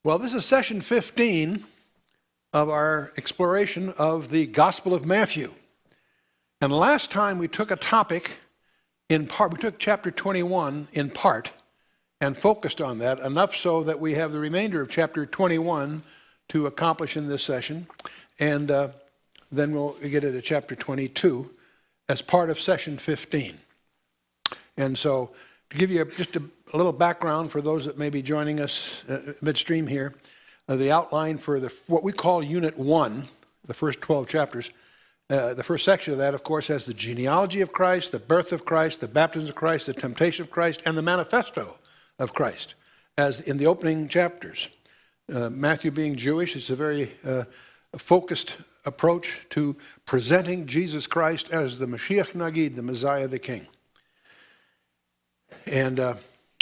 Well, this is session 15 of our exploration of the Gospel of Matthew. And last time we took a topic in part, we took chapter 21 in part and focused on that, enough so that we have the remainder of chapter 21 to accomplish in this session. And then we'll get into chapter 22 as part of session 15. And so to give you just a little background for those that may be joining us midstream here, the outline for what we call Unit 1, the first 12 chapters. The first section of that, of course, has the genealogy of Christ, the birth of Christ, the baptism of Christ, the temptation of Christ, and the manifesto of Christ, as in the opening chapters. Matthew being Jewish, it's a very focused approach to presenting Jesus Christ as the Mashiach Nagid, the Messiah, the King. And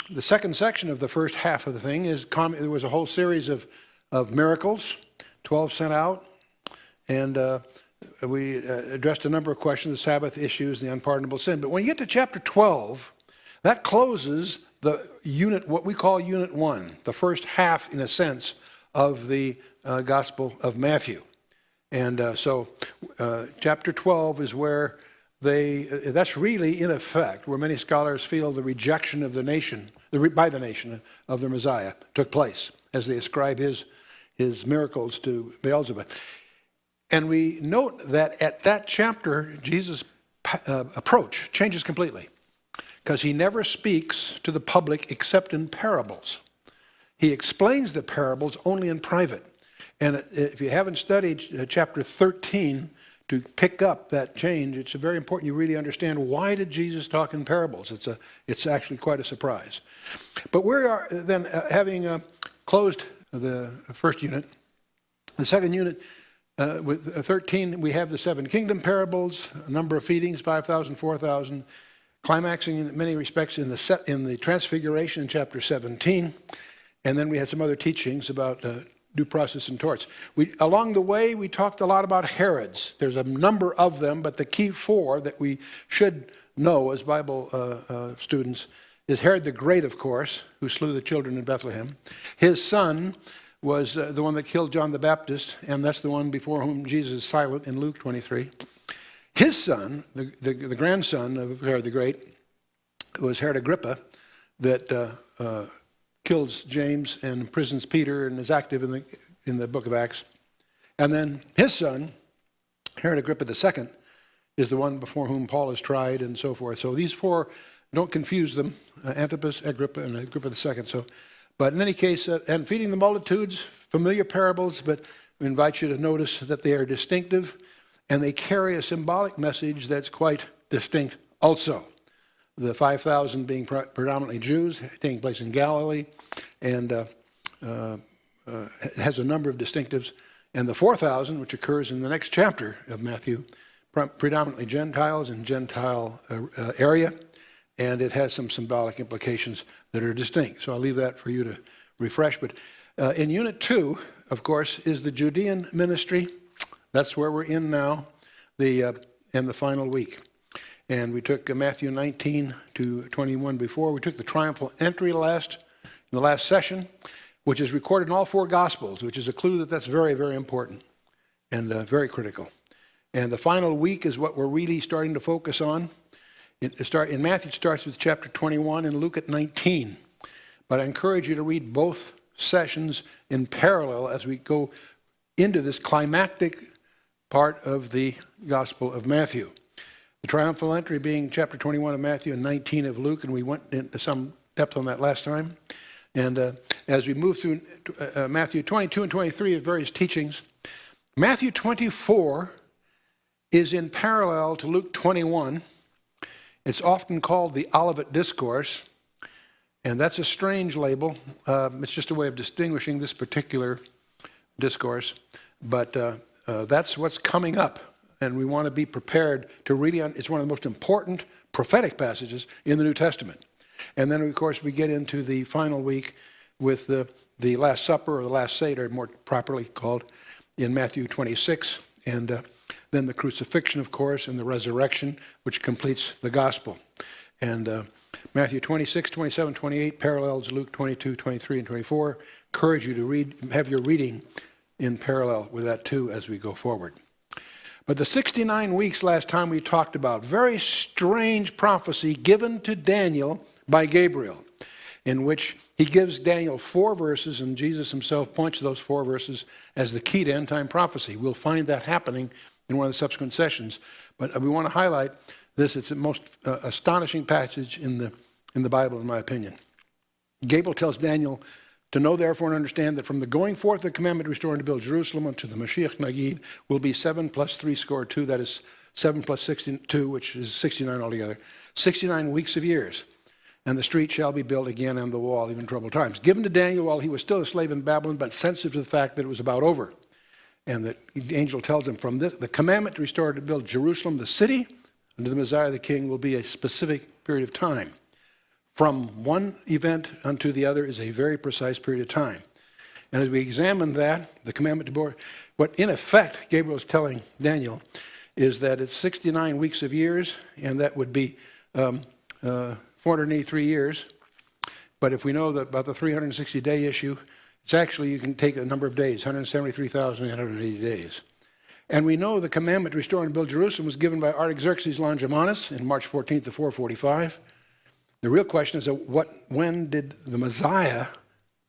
the second section of the first half of the thing is, there was a whole series of miracles, 12 sent out, and we addressed a number of questions, the Sabbath issues, the unpardonable sin. But when you get to chapter 12, that closes the unit, what we call Unit 1, the first half, in a sense, of the Gospel of Matthew. And so chapter 12 is where that's really, in effect, where many scholars feel the rejection of the nation, by the nation of the Messiah took place, as they ascribe his miracles to Beelzebub. And we note that at that chapter, Jesus' approach changes completely, because he never speaks to the public except in parables. He explains the parables only in private. And if you haven't studied chapter 13, to pick up that change, it's very important you really understand, why did Jesus talk in parables? It's actually quite a surprise. But we are then having closed the first unit. The second unit, with 13, we have the seven kingdom parables, a number of feedings, 5,000, 4,000, climaxing in many respects in the transfiguration in chapter 17. And then we had some other teachings about due process and torts. Along the way, we talked a lot about Herods. There's a number of them, but the key four that we should know as Bible students is Herod the Great, of course, who slew the children in Bethlehem. His son was the one that killed John the Baptist, and that's the one before whom Jesus is silent in Luke 23. His son, the grandson of Herod the Great, was Herod Agrippa, that kills James and imprisons Peter and is active in the book of Acts. And then his son, Herod Agrippa II, is the one before whom Paul is tried and so forth. So these four, don't confuse them, Antipas, Agrippa, and Agrippa II. But in any case, and feeding the multitudes, familiar parables, but we invite you to notice that they are distinctive and they carry a symbolic message that's quite distinct also. The 5,000 being predominantly Jews, taking place in Galilee, and it has a number of distinctives. And the 4,000, which occurs in the next chapter of Matthew, predominantly Gentiles in Gentile area, and it has some symbolic implications that are distinct. So I'll leave that for you to refresh. But in Unit 2, of course, is the Judean ministry. That's where we're in now, and the final week. And we took Matthew 19 to 21 before. We took the triumphal entry in the last session, which is recorded in all four Gospels, which is a clue that that's very, very important and very critical. And the final week is what we're really starting to focus on. In Matthew, it starts with chapter 21 and Luke at 19. But I encourage you to read both sessions in parallel as we go into this climactic part of the Gospel of Matthew. The triumphal entry being chapter 21 of Matthew and 19 of Luke, and we went into some depth on that last time. And as we move through Matthew 22 and 23 of various teachings, Matthew 24 is in parallel to Luke 21. It's often called the Olivet Discourse, and that's a strange label. It's just a way of distinguishing this particular discourse, but that's what's coming up. And we want to be prepared to really, it's one of the most important prophetic passages in the New Testament. And then, of course, we get into the final week with the Last Supper, or the Last Seder, more properly called, in Matthew 26. And then the crucifixion, of course, and the resurrection, which completes the gospel. And Matthew 26, 27, 28 parallels Luke 22, 23, and 24. Encourage you to have your reading in parallel with that too as we go forward. But the 69 weeks last time we talked about, very strange prophecy given to Daniel by Gabriel, in which he gives Daniel 4 verses, and Jesus himself points to those 4 verses as the key to end-time prophecy. We'll find that happening in one of the subsequent sessions. But we want to highlight this. It's the most astonishing passage in the Bible, in my opinion. Gabriel tells Daniel to know, therefore, and understand that from the going forth of the commandment to restore and to build Jerusalem unto the Mashiach Nagid will be 7 plus 3 score 2, that is 7 plus 62, which is 69 altogether, 69 weeks of years. And the street shall be built again and the wall, even troubled times. Given to Daniel while he was still a slave in Babylon, but sensitive to the fact that it was about over. And the angel tells him from this, the commandment to restore and to build Jerusalem, the city, unto the Messiah the King will be a specific period of time. From one event unto the other is a very precise period of time. And as we examine that, the commandment to board, what in effect Gabriel is telling Daniel is that it's 69 weeks of years, and that would be 483 years. But if we know that about the 360-day issue, it's actually, you can take a number of days, 173,880 days. And we know the commandment to restore and build Jerusalem was given by Artaxerxes Longimanus in March 14th of 445. The real question is, when did the Messiah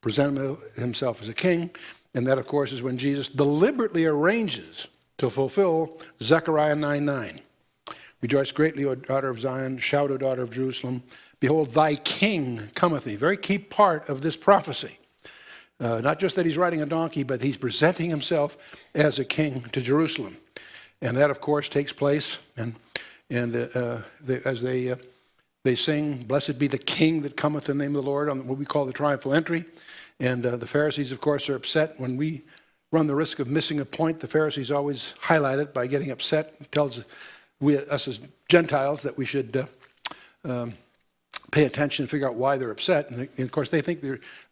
present himself as a king? And that, of course, is when Jesus deliberately arranges to fulfill Zechariah 9:9. Rejoice greatly, O daughter of Zion. Shout, O daughter of Jerusalem. Behold, thy king cometh thee. Very key part of this prophecy. Not just that he's riding a donkey, but he's presenting himself as a king to Jerusalem. And that, of course, takes place. As they sing, blessed be the king that cometh in the name of the Lord, on what we call the triumphal entry. And the Pharisees, of course, are upset. When we run the risk of missing a point, the Pharisees always highlight it by getting upset. It tells us as Gentiles that we should pay attention and figure out why they're upset. And of course, they think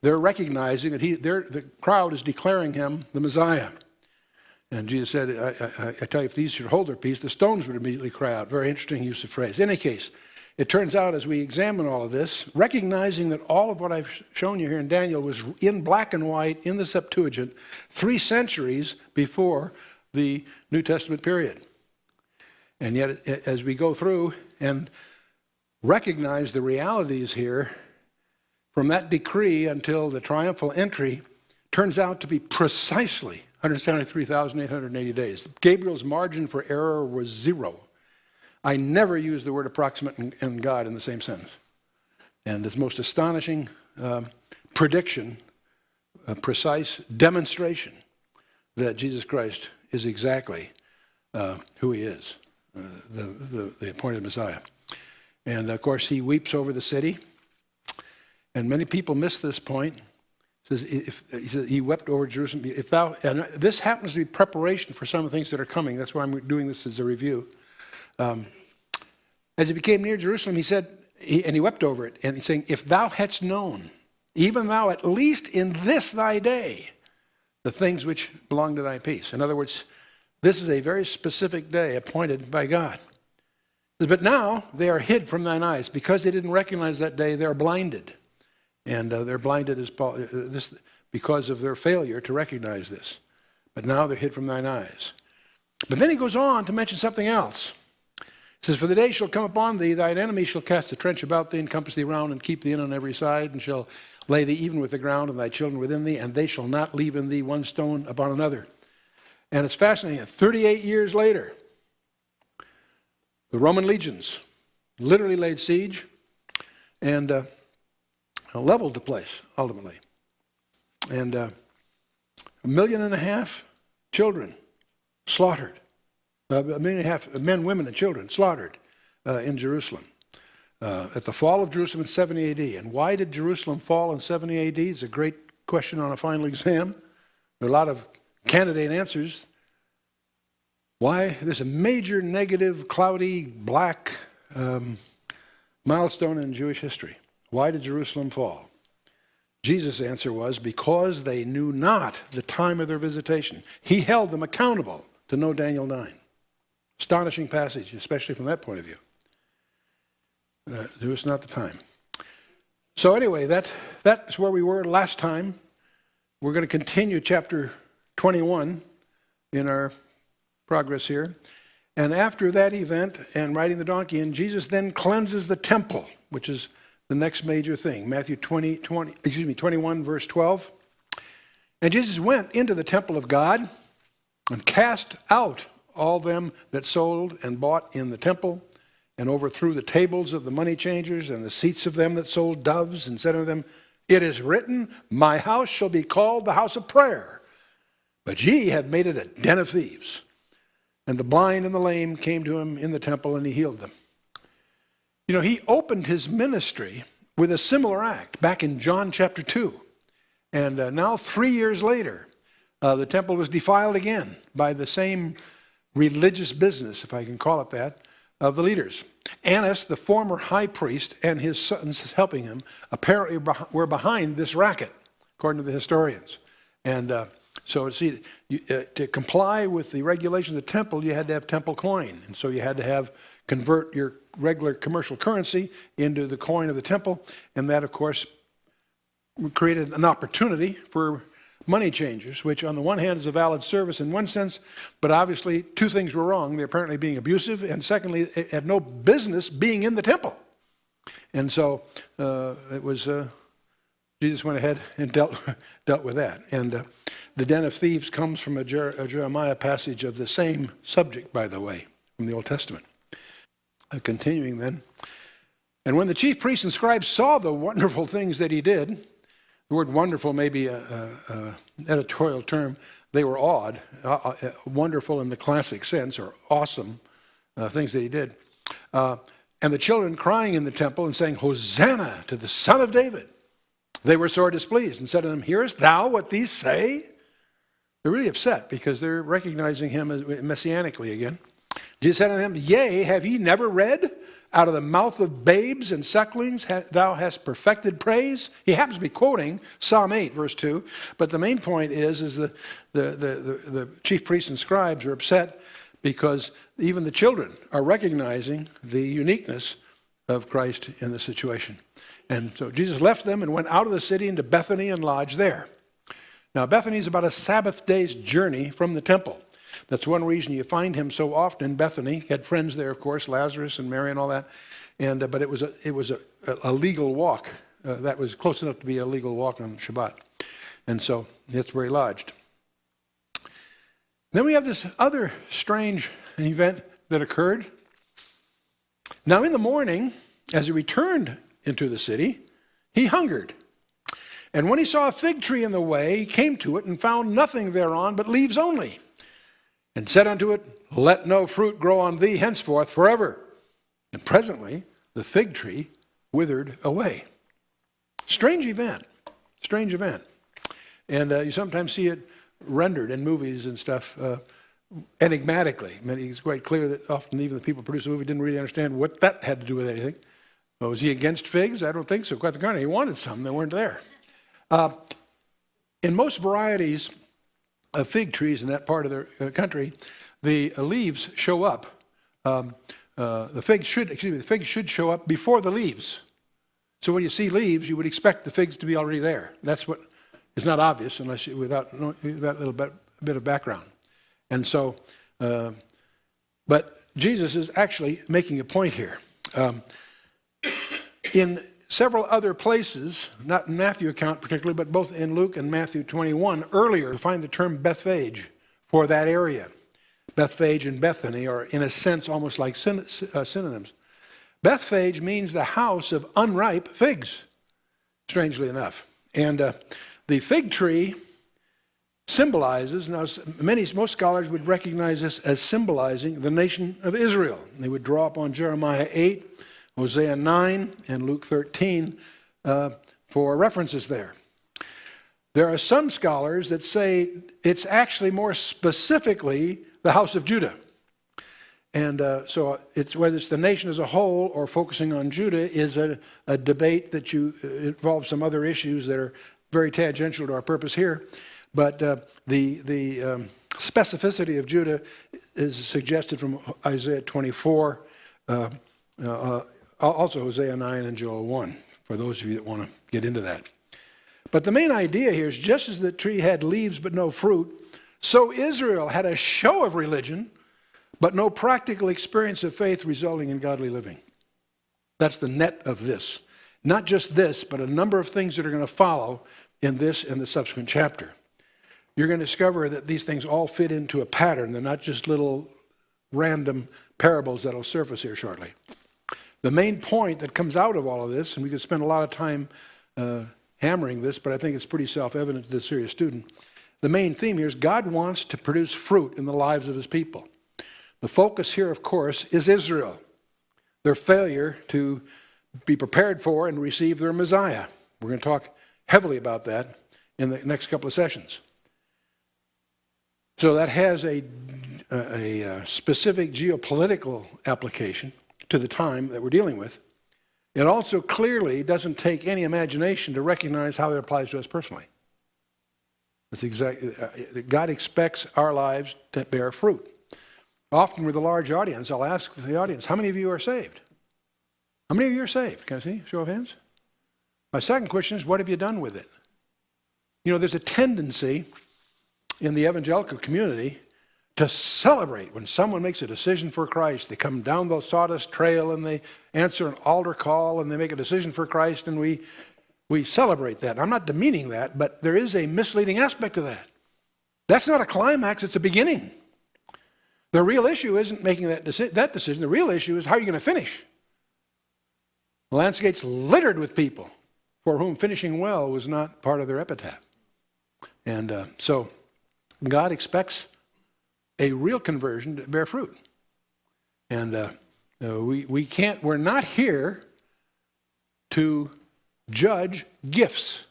they're recognizing that the crowd is declaring him the Messiah. And Jesus said, I tell you, if these should hold their peace, the stones would immediately cry out. Very interesting use of phrase. In any case, it turns out as we examine all of this, recognizing that all of what I've shown you here in Daniel was in black and white in the Septuagint 3 centuries before the New Testament period. And yet, as we go through and recognize the realities here, from that decree until the triumphal entry, turns out to be precisely 173,880 days. Gabriel's margin for error was 0. I never use the word approximate and God in the same sentence. And this most astonishing prediction, a precise demonstration that Jesus Christ is exactly who he is, the appointed Messiah. And of course, he weeps over the city. And many people miss this point. He says, he wept over Jerusalem. And this happens to be preparation for some of the things that are coming. That's why I'm doing this as a review. As he became near Jerusalem, he said, and he wept over it, and he's saying, if thou hadst known, even thou at least in this thy day, the things which belong to thy peace. In other words, this is a very specific day appointed by God. But now they are hid from thine eyes. Because they didn't recognize that day, they're blinded. And they're blinded because of their failure to recognize this. But now they're hid from thine eyes. But then he goes on to mention something else. He says, for the day shall come upon thee, thine enemy shall cast a trench about thee, encompass thee round, and keep thee in on every side, and shall lay thee even with the ground, and thy children within thee, and they shall not leave in thee one stone upon another. And it's fascinating. 38 years later, the Roman legions literally laid siege and leveled the place, ultimately. And 1.5 million children slaughtered. 1.5 million men, women, and children slaughtered in Jerusalem. At the fall of Jerusalem in 70 AD. And why did Jerusalem fall in 70 AD? It's a great question on a final exam. There are a lot of candidate answers. Why? There's a major negative, cloudy, black milestone in Jewish history. Why did Jerusalem fall? Jesus' answer was, because they knew not the time of their visitation. He held them accountable to know Daniel 9. Astonishing passage, especially from that point of view. It's not the time. So anyway, that's where we were last time. We're going to continue chapter 21 in our progress here. And after that event and riding the donkey in, Jesus then cleanses the temple, which is the next major thing. Matthew 21, verse 12. And Jesus went into the temple of God and cast out all them that sold and bought in the temple, and overthrew the tables of the money changers and the seats of them that sold doves, and said unto them, It is written, My house shall be called the house of prayer, but ye have made it a den of thieves. And the blind and the lame came to him in the temple, and he healed them. You know, he opened his ministry with a similar act back in John chapter 2. And now 3 years later, the temple was defiled again by the same religious business, if I can call it that, of the leaders. Annas, the former high priest, and his sons helping him, apparently were behind this racket, according to the historians. And so see, to comply with the regulation of the temple, you had to have temple coin. And so you had to convert your regular commercial currency into the coin of the temple. And that, of course, created an opportunity for money changers, which on the one hand is a valid service in one sense, but obviously two things were wrong. They're apparently being abusive, and secondly, it had no business being in the temple. And so Jesus went ahead and dealt with that. And the den of thieves comes from a Jeremiah passage of the same subject, by the way, from the Old Testament. Continuing then. And when the chief priests and scribes saw the wonderful things that he did, the word wonderful may be an editorial term. They were awed, wonderful in the classic sense, or awesome things that he did. And the children crying in the temple and saying, Hosanna to the Son of David. They were sore displeased and said to them, Hearest thou what these say? They're really upset because they're recognizing him as messianically again. Jesus said to them, Yea, have ye never read? Out of the mouth of babes and sucklings thou hast perfected praise. He happens to be quoting Psalm 8, verse 2. But the main point is the chief priests and scribes are upset because even the children are recognizing the uniqueness of Christ in the situation. And so Jesus left them and went out of the city into Bethany and lodged there. Now, Bethany is about a Sabbath day's journey from the temple. That's one reason you find him so often in Bethany. He had friends there, of course, Lazarus and Mary and all that. And but it was a legal walk. That was close enough to be a legal walk on Shabbat. And so that's where he lodged. Then we have this other strange event that occurred. Now in the morning, as he returned into the city, he hungered. And when he saw a fig tree in the way, he came to it and found nothing thereon but leaves only. And said unto it, Let no fruit grow on thee henceforth forever. And presently the fig tree withered away. Strange event. And you sometimes see it rendered in movies and stuff enigmatically. I mean, it's quite clear that often even the people who produce the movie didn't really understand what that had to do with anything. Well, was he against figs? I don't think so. Quite the contrary. He wanted some. They weren't there. In most varieties of fig trees in that part of the country, the leaves show up. The fig should show up before the leaves. So when you see leaves, you would expect the figs to be already there. That's what is not obvious unless you without that little bit of background. And so, but Jesus is actually making a point here. In several other places, not in Matthew's account particularly, but both in Luke and Matthew 21, earlier, you find the term Bethphage for that area. Bethphage and Bethany are, in a sense, almost like synonyms. Bethphage means the house of unripe figs, strangely enough. And the fig tree symbolizes, now most scholars would recognize this as symbolizing the nation of Israel. They would draw upon Jeremiah 8, Hosea 9, and Luke 13 for references there. There are some scholars that say it's actually more specifically the house of Judah. And so it's whether it's the nation as a whole or focusing on Judah is a debate that involves some other issues that are very tangential to our purpose here. But the specificity of Judah is suggested from Isaiah 24 also Hosea 9 and Joel 1, for those of you that want to get into that. But the main idea here is just as the tree had leaves but no fruit, so Israel had a show of religion, but no practical experience of faith resulting in godly living. That's the net of this. Not just this, but a number of things that are going to follow in this and the subsequent chapter. You're going to discover that these things all fit into a pattern. They're not just little random parables that will surface here shortly. The main point that comes out of all of this, and we could spend a lot of time hammering this, but I think it's pretty self-evident to the serious student. The main theme here is God wants to produce fruit in the lives of his people. The focus here, of course, is Israel, their failure to be prepared for and receive their Messiah. We're going to talk heavily about that in the next couple of sessions. So that has a specific geopolitical application to the time that we're dealing with. It also clearly doesn't take any imagination to recognize how it applies to us personally. That's exactly, God expects our lives to bear fruit. Often with a large audience, I'll ask the audience, how many of you are saved? How many of you are saved? Can I see? Show of hands. My second question is, what have you done with it? You know, there's a tendency in the evangelical community to celebrate when someone makes a decision for Christ. They come down the sawdust trail and they answer an altar call and they make a decision for Christ, and we celebrate that. I'm not demeaning that, but there is a misleading aspect of that. That's not a climax, it's a beginning. The real issue isn't making that decision. The real issue is how you're going to finish. The landscape's littered with people for whom finishing well was not part of their epitaph. And so God expects a real conversion to bear fruit. And we're not here to judge gifts.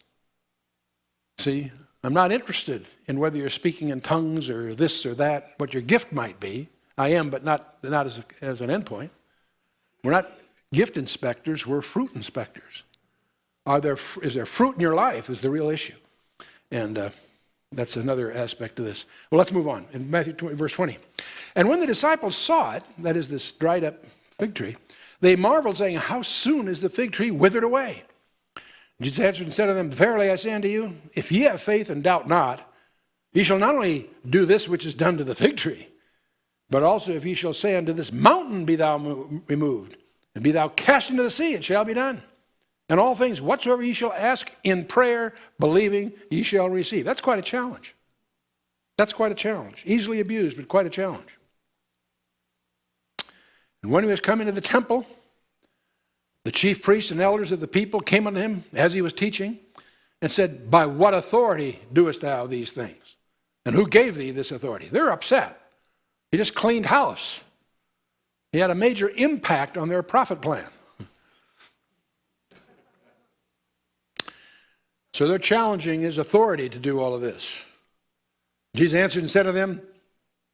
See, I'm not interested in whether you're speaking in tongues or this or that, what your gift might be. I am, but not as an endpoint. We're not gift inspectors, we're fruit inspectors. Is there fruit in your life is the real issue. And that's another aspect of this. Well, let's move on. In Matthew 20, verse 20. And when the disciples saw it, that is this dried up fig tree, they marveled, saying, how soon is the fig tree withered away? Jesus answered and said to them, verily I say unto you, if ye have faith and doubt not, ye shall not only do this which is done to the fig tree, but also if ye shall say unto this mountain, be thou removed, and be thou cast into the sea, it shall be done. And all things whatsoever ye shall ask in prayer, believing, ye shall receive. That's quite a challenge. That's quite a challenge. Easily abused, but quite a challenge. And when he was come into the temple, the chief priests and elders of the people came unto him as he was teaching and said, by what authority doest thou these things? And who gave thee this authority? They're upset. He just cleaned house. He had a major impact on their profit plan. So they're challenging his authority to do all of this. Jesus answered and said to them,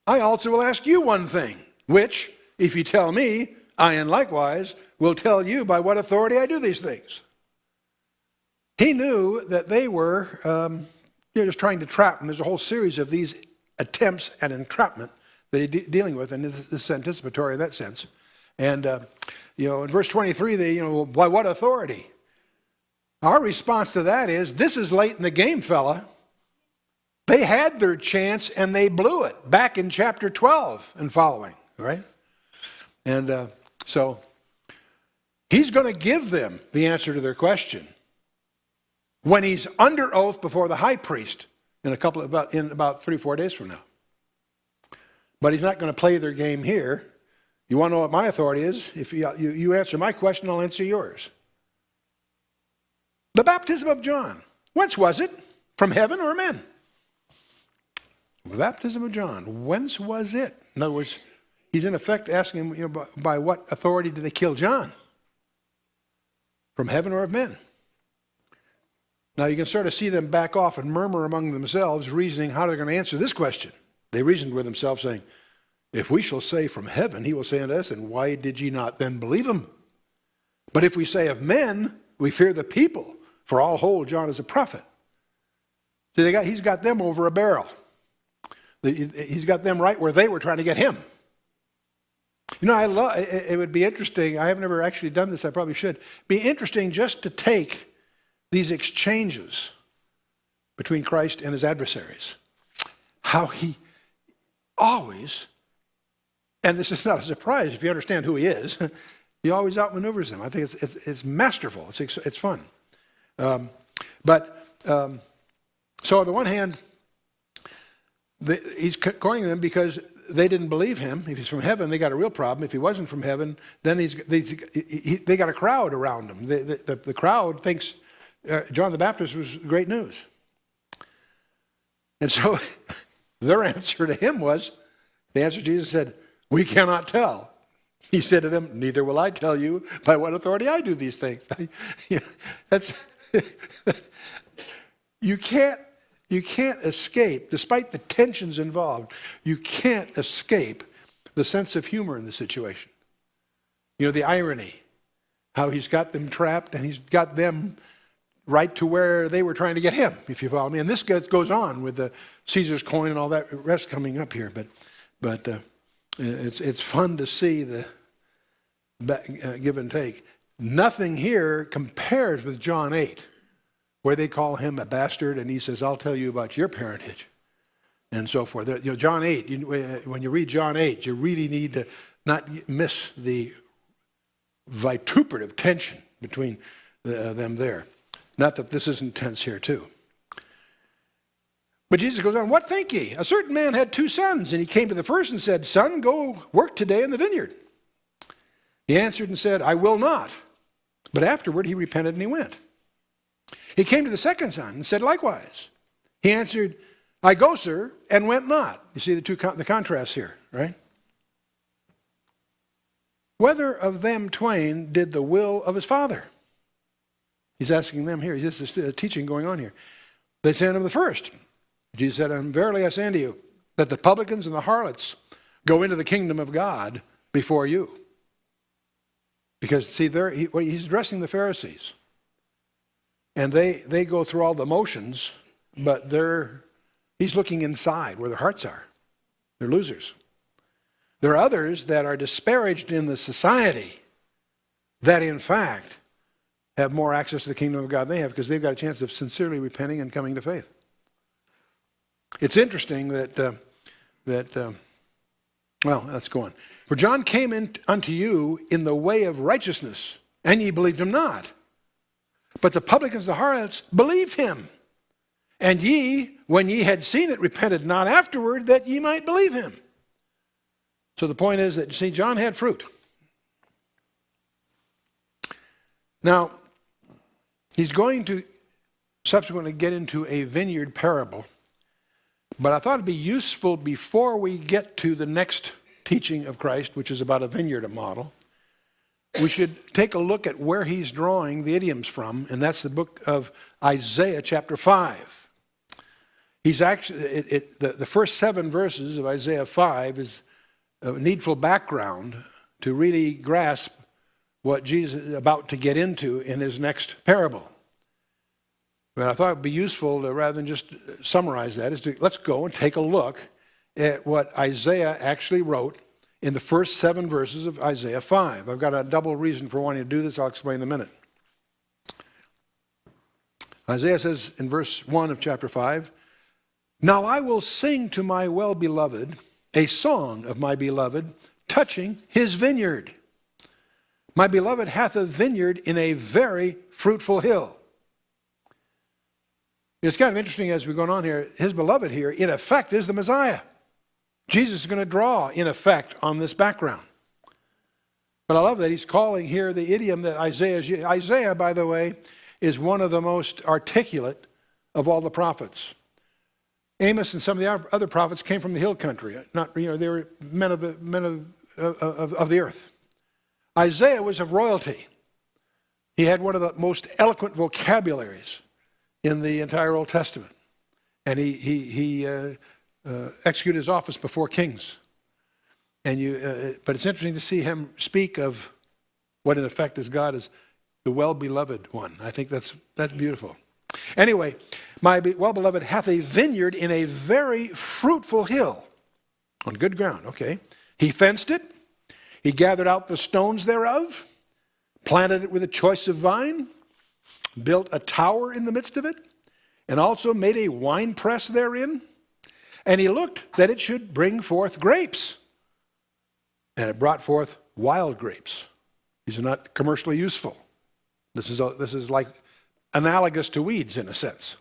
I also will ask you one thing, which, if you tell me, I and likewise will tell you by what authority I do these things. He knew that they were just trying to trap him. There's a whole series of these attempts at entrapment that he's dealing with, and this is anticipatory in that sense. And, in verse 23, by what authority? Our response to that is, this is late in the game, fella. They had their chance and they blew it back in chapter 12 and following, right? And so he's going to give them the answer to their question when he's under oath before the high priest in about 3 or 4 days from now. But he's not going to play their game here. You want to know what my authority is? If you answer my question, I'll answer yours. The baptism of John, whence was it? From heaven or men? The baptism of John, whence was it? In other words, he's in effect asking him, by what authority did they kill John? From heaven or of men? Now you can sort of see them back off and murmur among themselves, reasoning how they're going to answer this question. They reasoned with themselves, saying, if we shall say from heaven, he will say unto us, and why did ye not then believe him? But if we say of men, we fear the people, for all hold John as a prophet. See, he's got them over a barrel. He's got them right where they were trying to get him. You know, it would be interesting. I have never actually done this. I probably should. Be interesting just to take these exchanges between Christ and his adversaries. How he always, and this is not a surprise if you understand who he is, he always outmaneuvers them. I think it's masterful. It's fun. So on the one hand, he's cornering them because they didn't believe him. If he's from heaven, they got a real problem. If he wasn't from heaven, then they got a crowd around him. The crowd thinks John the Baptist was great news. And so their answer to him was, the answer Jesus said, "We cannot tell." He said to them, "Neither will I tell you by what authority I do these things." You can't escape, despite the tensions involved, you can't escape the sense of humor in the situation. You know, the irony, how he's got them trapped and he's got them right to where they were trying to get him, if you follow me. And this goes on with the Caesar's coin and all that rest coming up here. But it's fun to see the give and take. Nothing here compares with John 8, where they call him a bastard, and he says, "I'll tell you about your parentage," and so forth. You know, John 8, when you read John 8, you really need to not miss the vituperative tension between them there. Not that this isn't tense here too. But Jesus goes on, "What think ye? A certain man had 2 sons, and he came to the first and said, 'Son, go work today in the vineyard.' He answered and said, 'I will not.' But afterward he repented and he went. He came to the second son and said likewise. He answered, 'I go, sir,' and went not." You see the contrast here, right? "Whether of them twain did the will of his father?" He's asking them here. This is a teaching going on here. They said unto him, "The first." Jesus said, "And verily I say unto you, that the publicans and the harlots go into the kingdom of God before you." Because, see, he's addressing the Pharisees. And they go through all the motions, but he's looking inside where their hearts are. They're losers. There are others that are disparaged in the society that, in fact, have more access to the kingdom of God than they have, because they've got a chance of sincerely repenting and coming to faith. It's interesting well, let's go on. "For John came unto you in the way of righteousness, and ye believed him not. But the publicans, the harlots, believed him. And ye, when ye had seen it, repented not afterward, that ye might believe him." So the point is that, see, John had fruit. Now, he's going to subsequently get into a vineyard parable. But I thought it'd be useful before we get to the next teaching of Christ, which is about a vineyard model, we should take a look at where he's drawing the idioms from, and that's the book of Isaiah chapter 5. He's actually, the first 7 verses of Isaiah 5 is a needful background to really grasp what Jesus is about to get into in his next parable. But I thought it would be useful to, rather than just summarize that, let's go and take a look at what Isaiah actually wrote in the first 7 verses of Isaiah 5. I've got a double reason for wanting to do this. I'll explain in a minute. Isaiah says in verse 1 of chapter 5, "Now I will sing to my well-beloved a song of my beloved touching his vineyard. My beloved hath a vineyard in a very fruitful hill." It's kind of interesting as we're going on here. His beloved here, in effect, is the Messiah. Jesus is going to draw, in effect, on this background. But I love that he's calling here the idiom that Isaiah, by the way, is one of the most articulate of all the prophets. Amos and some of the other prophets came from the hill country. They were men of the earth. Isaiah was of royalty. He had one of the most eloquent vocabularies in the entire Old Testament. And he executed his office before kings. But it's interesting to see him speak of what in effect is God as the well-beloved one. I think that's beautiful. Anyway, my well-beloved hath a vineyard in a very fruitful hill, on good ground, okay. He fenced it. He gathered out the stones thereof, planted it with a choice of vine, built a tower in the midst of it, and also made a winepress therein. And he looked that it should bring forth grapes. And it brought forth wild grapes. These are not commercially useful. This is like analogous to weeds in a sense.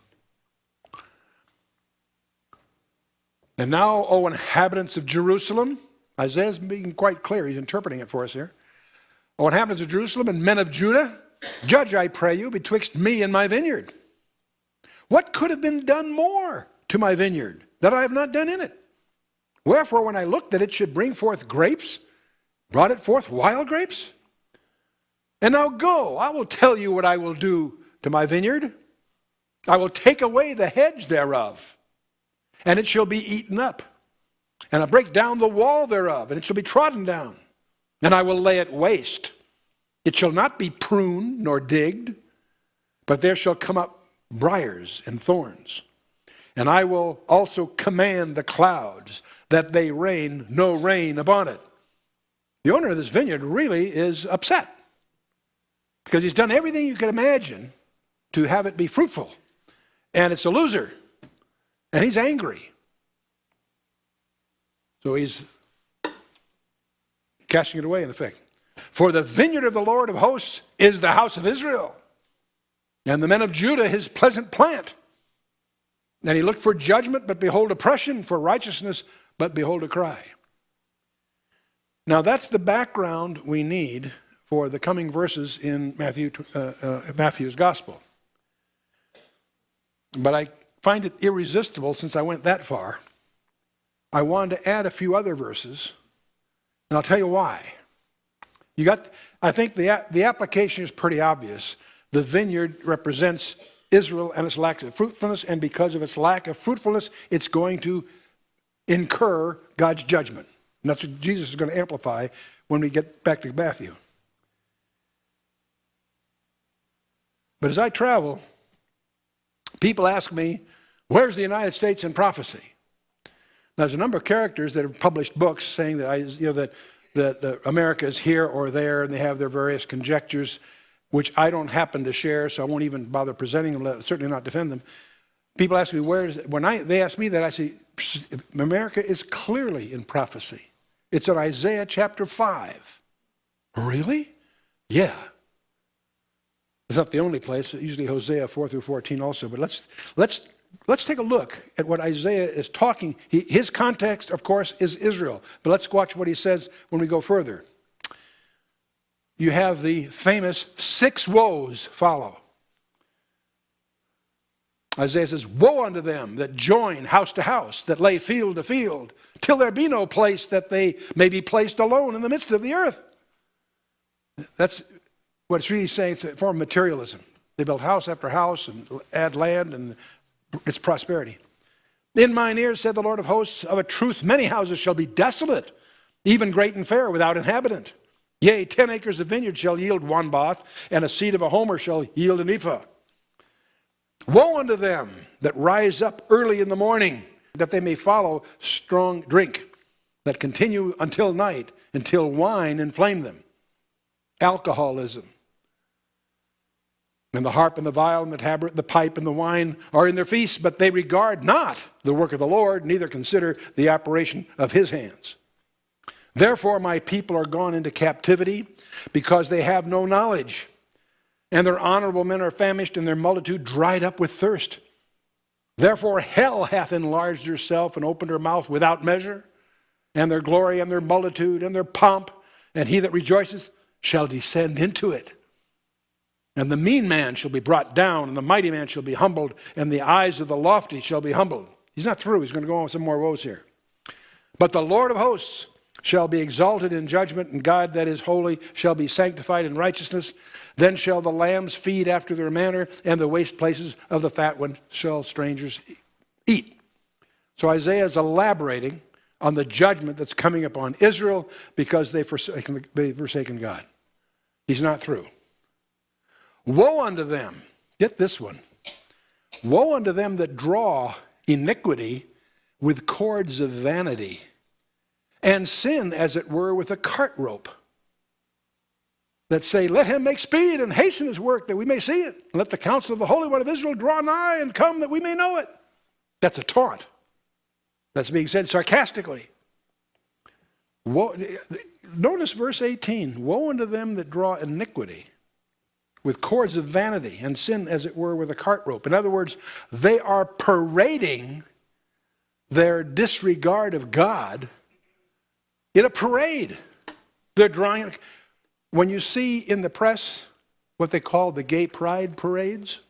And now, O inhabitants of Jerusalem, Isaiah's being quite clear. He's interpreting it for us here. O inhabitants of Jerusalem and men of Judah, judge, I pray you, betwixt me and my vineyard. What could have been done more to my vineyard that I have not done in it? Wherefore, when I looked that it should bring forth grapes, brought it forth wild grapes? And now go, I will tell you what I will do to my vineyard. I will take away the hedge thereof, and it shall be eaten up. And I'll break down the wall thereof, and it shall be trodden down. And I will lay it waste. It shall not be pruned nor digged, but there shall come up briars and thorns. And I will also command the clouds that they rain no rain upon it. The owner of this vineyard really is upset because he's done everything you could imagine to have it be fruitful. And it's a loser. And he's angry. So he's casting it away in effect. For the vineyard of the Lord of hosts is the house of Israel, and the men of Judah his pleasant plant. And he looked for judgment, but behold oppression, for righteousness, but behold a cry. Now that's the background we need for the coming verses in Matthew's gospel. But I find it irresistible, since I went that far. I wanted to add a few other verses, and I'll tell you why. I think the application is pretty obvious. The vineyard represents Israel and its lack of fruitfulness, and because of its lack of fruitfulness, it's going to incur God's judgment. And that's what Jesus is going to amplify when we get back to Matthew. But as I travel, people ask me, where's the United States in prophecy? Now, there's a number of characters that have published books saying that that America is here or there, and they have their various conjectures, which I don't happen to share, so I won't even bother presenting them, certainly not defend them. People ask me, they ask me that, I say, America is clearly in prophecy. It's in Isaiah chapter 5. Really? Yeah. It's not the only place, usually Hosea 4 through 14 also, but let's take a look at what Isaiah is talking. His context, of course, is Israel, but let's watch what he says when we go further. You have the famous 6 woes follow. Isaiah says, woe unto them that join house to house, that lay field to field, till there be no place that they may be placed alone in the midst of the earth. That's what it's really saying. It's a form of materialism. They build house after house and add land, and it's prosperity. In mine ears, said the Lord of hosts, of a truth many houses shall be desolate, even great and fair, without inhabitant. Yea, 10 acres of vineyard shall yield 1 bath, and a seed of a homer shall yield an ephah. Woe unto them that rise up early in the morning, that they may follow strong drink, that continue until night, until wine inflame them. Alcoholism. And the harp and the viol and the tabret, the pipe and the wine are in their feasts, but they regard not the work of the Lord, neither consider the operation of his hands. Therefore my people are gone into captivity, because they have no knowledge. And their honorable men are famished, and their multitude dried up with thirst. Therefore hell hath enlarged herself and opened her mouth without measure, and their glory and their multitude and their pomp, and he that rejoices shall descend into it. And the mean man shall be brought down, and the mighty man shall be humbled, and the eyes of the lofty shall be humbled. He's not through. He's going to go on with some more woes here. But the Lord of hosts shall be exalted in judgment, and God that is holy shall be sanctified in righteousness. Then shall the lambs feed after their manner, and the waste places of the fat one shall strangers eat. So Isaiah is elaborating on the judgment that's coming upon Israel because they've forsaken God. He's not through. Woe unto them, get this one. Woe unto them that draw iniquity with cords of vanity, and sin, as it were, with a cart rope, that say, let him make speed and hasten his work that we may see it. Let the counsel of the Holy One of Israel draw nigh and come that we may know it. That's a taunt. That's being said sarcastically. Notice verse 18. Woe unto them that draw iniquity with cords of vanity, and sin, as it were, with a cart rope. In other words, they are parading their disregard of God in a parade. They're drawing. When you see in the press what they call the gay pride parades,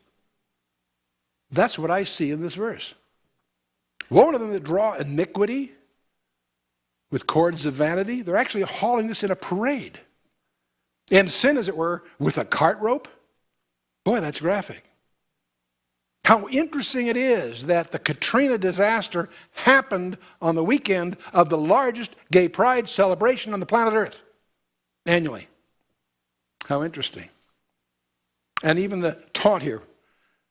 that's what I see in this verse. Woe unto them that draw iniquity with cords of vanity. They're actually hauling this in a parade. And sin, as it were, with a cart rope. Boy, that's graphic. How interesting it is that the Katrina disaster happened on the weekend of the largest gay pride celebration on the planet Earth annually. How interesting. And even the taunt here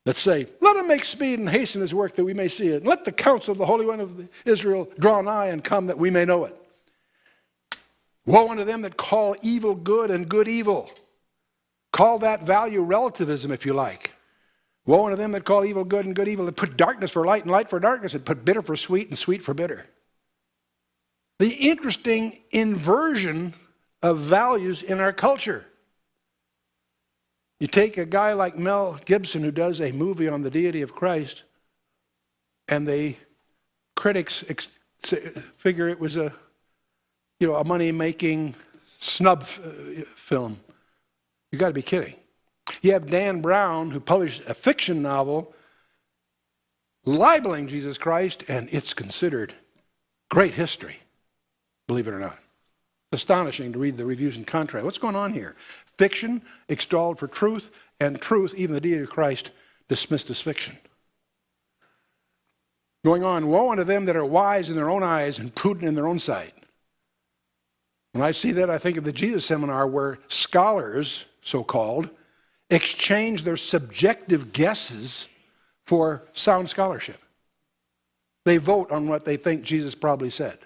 that say, let him make speed and hasten his work that we may see it. Let the counsel of the Holy One of Israel draw nigh and come that we may know it. Woe unto them that call evil good and good evil. Call that value relativism, if you like. Woe unto them that call evil good and good evil, that put darkness for light and light for darkness, that put bitter for sweet and sweet for bitter. The interesting inversion of values in our culture. You take a guy like Mel Gibson, who does a movie on the deity of Christ, and the critics figure it was a money-making snub film. You got to be kidding. You have Dan Brown, who published a fiction novel libeling Jesus Christ, and it's considered great history, believe it or not. Astonishing to read the reviews and contrast. What's going on here? Fiction extolled for truth, and truth, even the deity of Christ, dismissed as fiction. Going on, woe unto them that are wise in their own eyes and prudent in their own sight. When I see that, I think of the Jesus Seminar, where scholars, so-called, exchange their subjective guesses for sound scholarship. They vote on what they think Jesus probably said.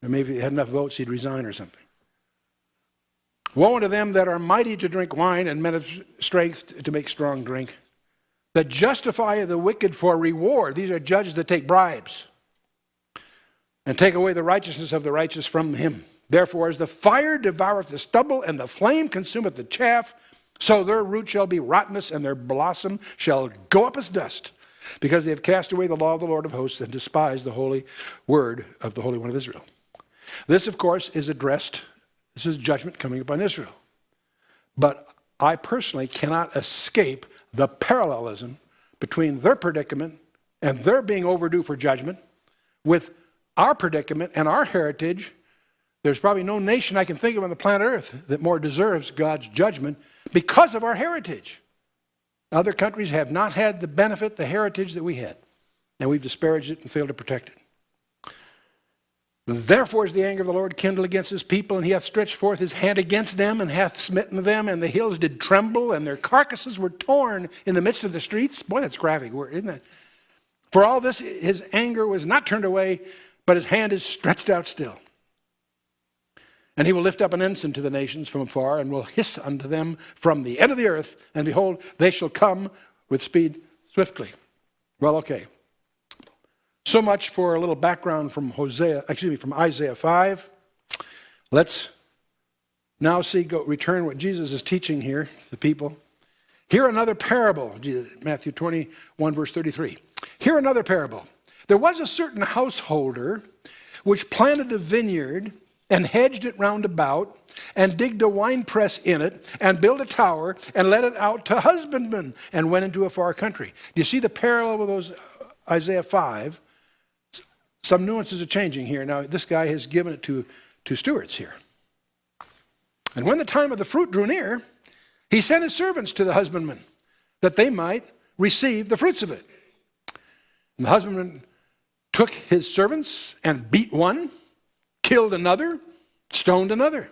And maybe if he had enough votes, he'd resign or something. Woe unto them that are mighty to drink wine and men of strength to make strong drink, that justify the wicked for reward. These are judges that take bribes and take away the righteousness of the righteous from him. Therefore, as the fire devoureth the stubble and the flame consumeth the chaff, so their root shall be rottenness and their blossom shall go up as dust, because they have cast away the law of the Lord of hosts and despised the holy word of the Holy One of Israel. This, of course, is addressed. This is judgment coming upon Israel. But I personally cannot escape the parallelism between their predicament and their being overdue for judgment with our predicament and our heritage. There's probably no nation I can think of on the planet Earth that more deserves God's judgment because of our heritage. Other countries have not had the benefit, the heritage that we had, and we've disparaged it and failed to protect it. Therefore is the anger of the Lord kindled against his people, and he hath stretched forth his hand against them, and hath smitten them, and the hills did tremble, and their carcasses were torn in the midst of the streets. Boy, that's graphic word, isn't it? For all this, his anger was not turned away, but his hand is stretched out still. And he will lift up an ensign to the nations from afar, and will hiss unto them from the end of the earth, and behold, they shall come with speed swiftly. Well, okay. So much for a little background from Isaiah 5. Let's now return what Jesus is teaching here to the people. Hear another parable, Matthew 21, verse 33. Hear another parable. There was a certain householder which planted a vineyard and hedged it round about, and digged a winepress in it, and built a tower, and let it out to husbandmen, and went into a far country. Do you see the parallel with those Isaiah 5? Some nuances are changing here. Now, this guy has given it to stewards here. And when the time of the fruit drew near, he sent his servants to the husbandmen, that they might receive the fruits of it. And the husbandman took his servants and beat one, killed another, stoned another.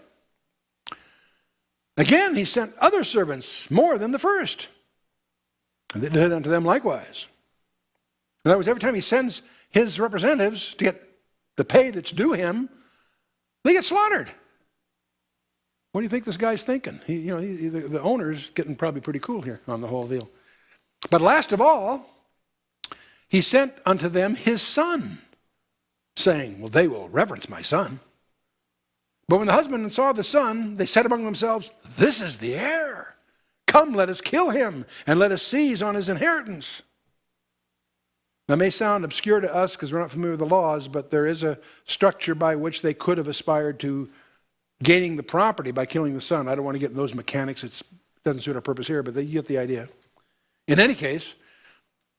Again, he sent other servants, more than the first, and they did unto them likewise. In other words, every time he sends his representatives to get the pay that's due him, they get slaughtered. What do you think this guy's thinking? The owner's getting probably pretty cool here on the whole deal. But last of all, he sent unto them his son, saying, well, they will reverence my son. But when the husbandmen saw the son, they said among themselves, this is the heir. Come, let us kill him, and let us seize on his inheritance. That may sound obscure to us because we're not familiar with the laws, but there is a structure by which they could have aspired to gaining the property by killing the son. I don't want to get in those mechanics. It doesn't suit our purpose here, but you get the idea. In any case,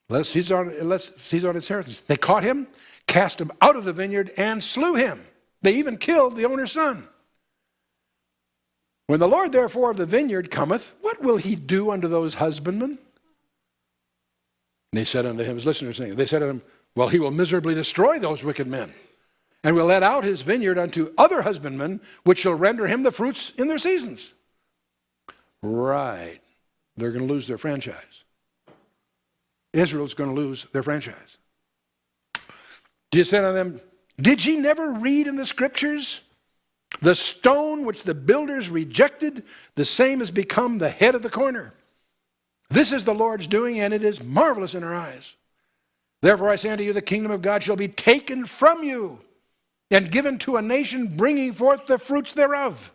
let's seize on his inheritance. They caught him, cast him out of the vineyard, and slew him. They even killed the owner's son. When the Lord therefore of the vineyard cometh, what will he do unto those husbandmen? And they said unto him, his listeners saying, they said unto him, well, he will miserably destroy those wicked men, and will let out his vineyard unto other husbandmen, which shall render him the fruits in their seasons. Right. They're going to lose their franchise. Israel's going to lose their franchise. Jesus said unto them, did ye never read in the scriptures, the stone which the builders rejected, the same has become the head of the corner. This is the Lord's doing, and it is marvelous in our eyes. Therefore I say unto you, the kingdom of God shall be taken from you, and given to a nation bringing forth the fruits thereof.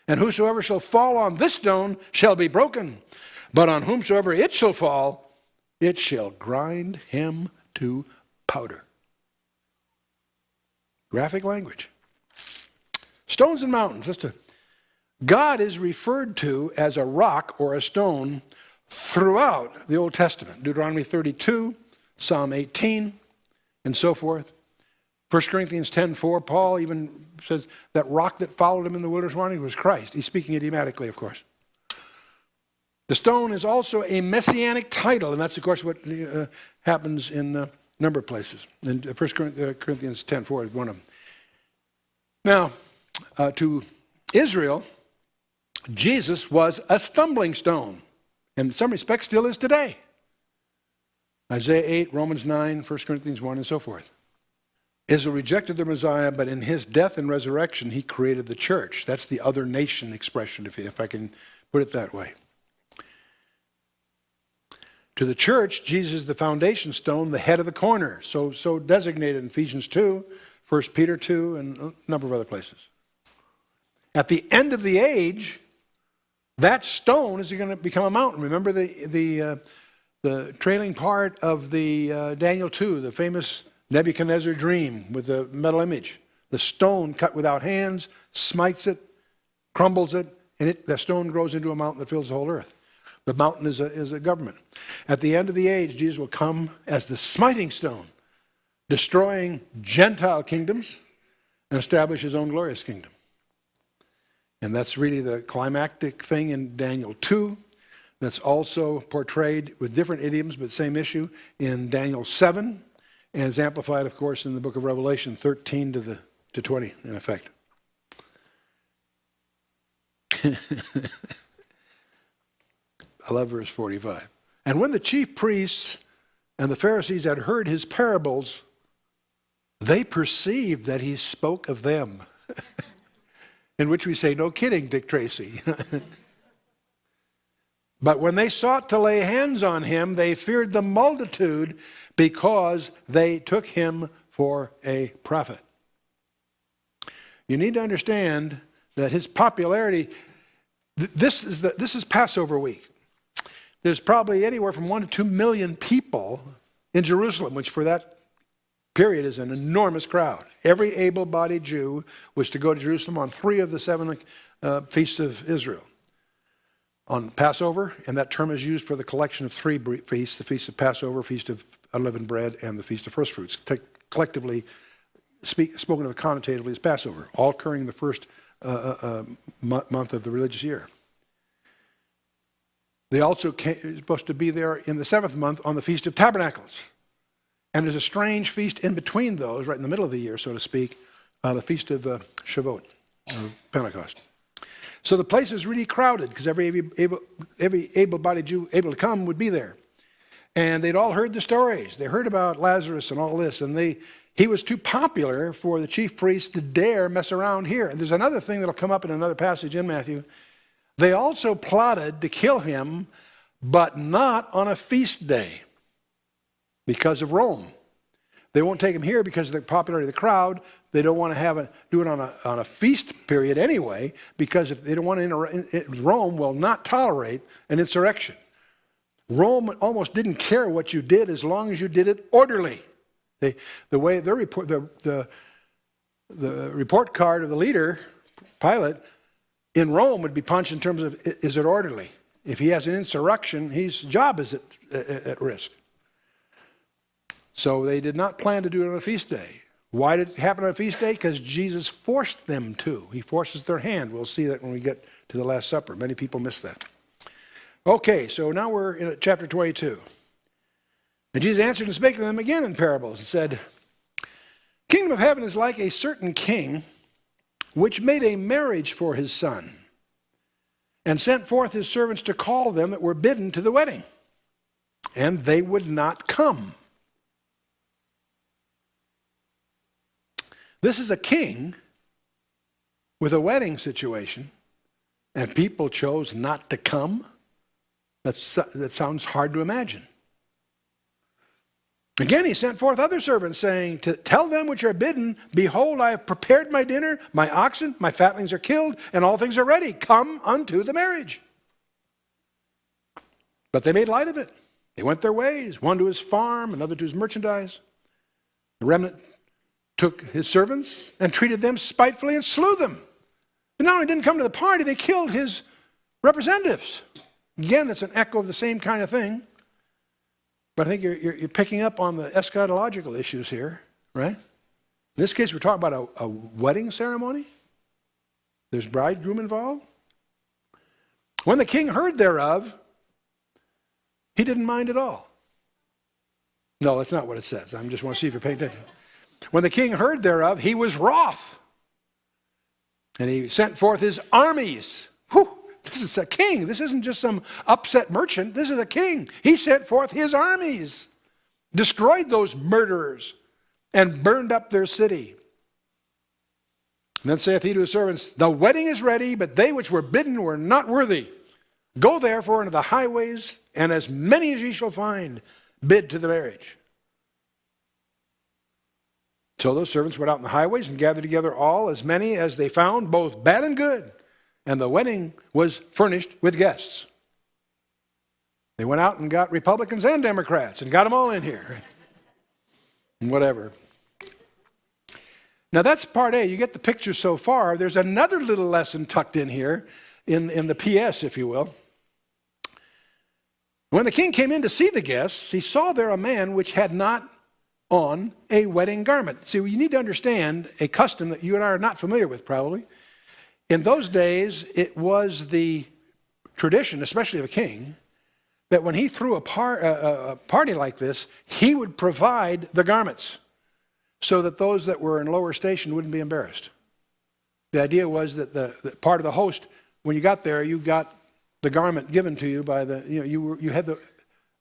And whosoever shall fall on this stone shall be broken, but on whomsoever it shall fall, it shall grind him to powder. Graphic language. Stones and mountains. God is referred to as a rock or a stone throughout the Old Testament. Deuteronomy 32, Psalm 18, and so forth. 1 Corinthians 10:4, Paul even says that rock that followed him in the wilderness wandering was Christ. He's speaking idiomatically, of course. The stone is also a messianic title, and that's, of course, what happens in a number of places. And 1 Corinthians 10:4 is one of them. Now, to Israel, Jesus was a stumbling stone, and in some respects still is today. Isaiah 8, Romans 9, 1 Corinthians 1, and so forth. Israel rejected the Messiah, but in his death and resurrection, he created the church. That's the other nation expression, if I can put it that way. To the church, Jesus is the foundation stone, the head of the corner, so designated in Ephesians 2, 1 Peter 2, and a number of other places. At the end of the age, that stone is going to become a mountain. Remember the trailing part of the Daniel 2, the famous Nebuchadnezzar dream with the metal image. The stone cut without hands, smites it, crumbles it, and the stone grows into a mountain that fills the whole earth. The mountain is a government. At the end of the age, Jesus will come as the smiting stone, destroying Gentile kingdoms and establish his own glorious kingdom. And that's really the climactic thing in Daniel 2. That's also portrayed with different idioms, but same issue in Daniel 7, and is amplified, of course, in the book of Revelation 13 to 20, in effect. I love verse 45. And when the chief priests and the Pharisees had heard his parables, they perceived that he spoke of them. In which we say, no kidding, Dick Tracy. But when they sought to lay hands on him, they feared the multitude because they took him for a prophet. You need to understand that his popularity, this is Passover week. There's probably anywhere from 1 to 2 million people in Jerusalem, which for that period is an enormous crowd. Every able-bodied Jew was to go to Jerusalem on 3 of the 7 feasts of Israel. On Passover, and that term is used for the collection of 3 feasts, the Feast of Passover, Feast of Unleavened Bread, and the Feast of First Fruits, collectively spoken of connotatively as Passover, all occurring the first month of the religious year. They also are supposed to be there in the 7th month on the Feast of Tabernacles. And there's a strange feast in between those, right in the middle of the year, so to speak, the Feast of Shavuot, Pentecost. So the place is really crowded because every able-bodied Jew able to come would be there. And they'd all heard the stories. They heard about Lazarus and all this, and he was too popular for the chief priests to dare mess around here. And there's another thing that'll come up in another passage in Matthew. They also plotted to kill him, but not on a feast day because of Rome. They won't take him here because of the popularity of the crowd. They don't want to do it on a feast period anyway, because if they don't want to Rome will not tolerate an insurrection. Rome almost didn't care what you did as long as you did it orderly. The way their report, the report card of the leader, Pilate, in Rome would be punched in terms of, is it orderly? If he has an insurrection, his job is at risk. So they did not plan to do it on a feast day. Why did it happen on a feast day? Because Jesus forced them to. He forces their hand. We'll see that when we get to the Last Supper. Many people miss that. Okay, so now we're in chapter 22. And Jesus answered and spake to them again in parables and said, Kingdom of heaven is like a certain king which made a marriage for his son and sent forth his servants to call them that were bidden to the wedding. And they would not come. This is a king with a wedding situation, and people chose not to come. That sounds hard to imagine. Again, he sent forth other servants, saying, to tell them which are bidden, behold, I have prepared my dinner, my oxen, my fatlings are killed, and all things are ready. Come unto the marriage. But they made light of it. They went their ways, one to his farm, another to his merchandise. The remnant took his servants and treated them spitefully and slew them. And not only didn't come to the party, they killed his representatives. Again, it's an echo of the same kind of thing. But I think you're picking up on the eschatological issues here, right? In this case, we're talking about a wedding ceremony. There's bridegroom involved. When the king heard thereof, he didn't mind at all. No, that's not what it says. I just want to see if you're paying attention. When the king heard thereof, he was wroth. And he sent forth his armies. Whew, this is a king. This isn't just some upset merchant. This is a king. He sent forth his armies, destroyed those murderers, and burned up their city. And then saith he to his servants, the wedding is ready, but they which were bidden were not worthy. Go therefore into the highways, and as many as ye shall find, bid to the marriage. So those servants went out in the highways and gathered together all, as many as they found, both bad and good. And the wedding was furnished with guests. They went out and got Republicans and Democrats and got them all in here. And whatever. Now that's part A. You get the picture so far. There's another little lesson tucked in here, in the PS, if you will. When the king came in to see the guests, he saw there a man which had not on a wedding garment. See, you need to understand a custom that you and I are not familiar with, probably. In those days, it was the tradition, especially of a king, that when he threw a party like this, he would provide the garments so that those that were in lower station wouldn't be embarrassed. The idea was that the part of the host, when you got there, you got the garment given to you by you had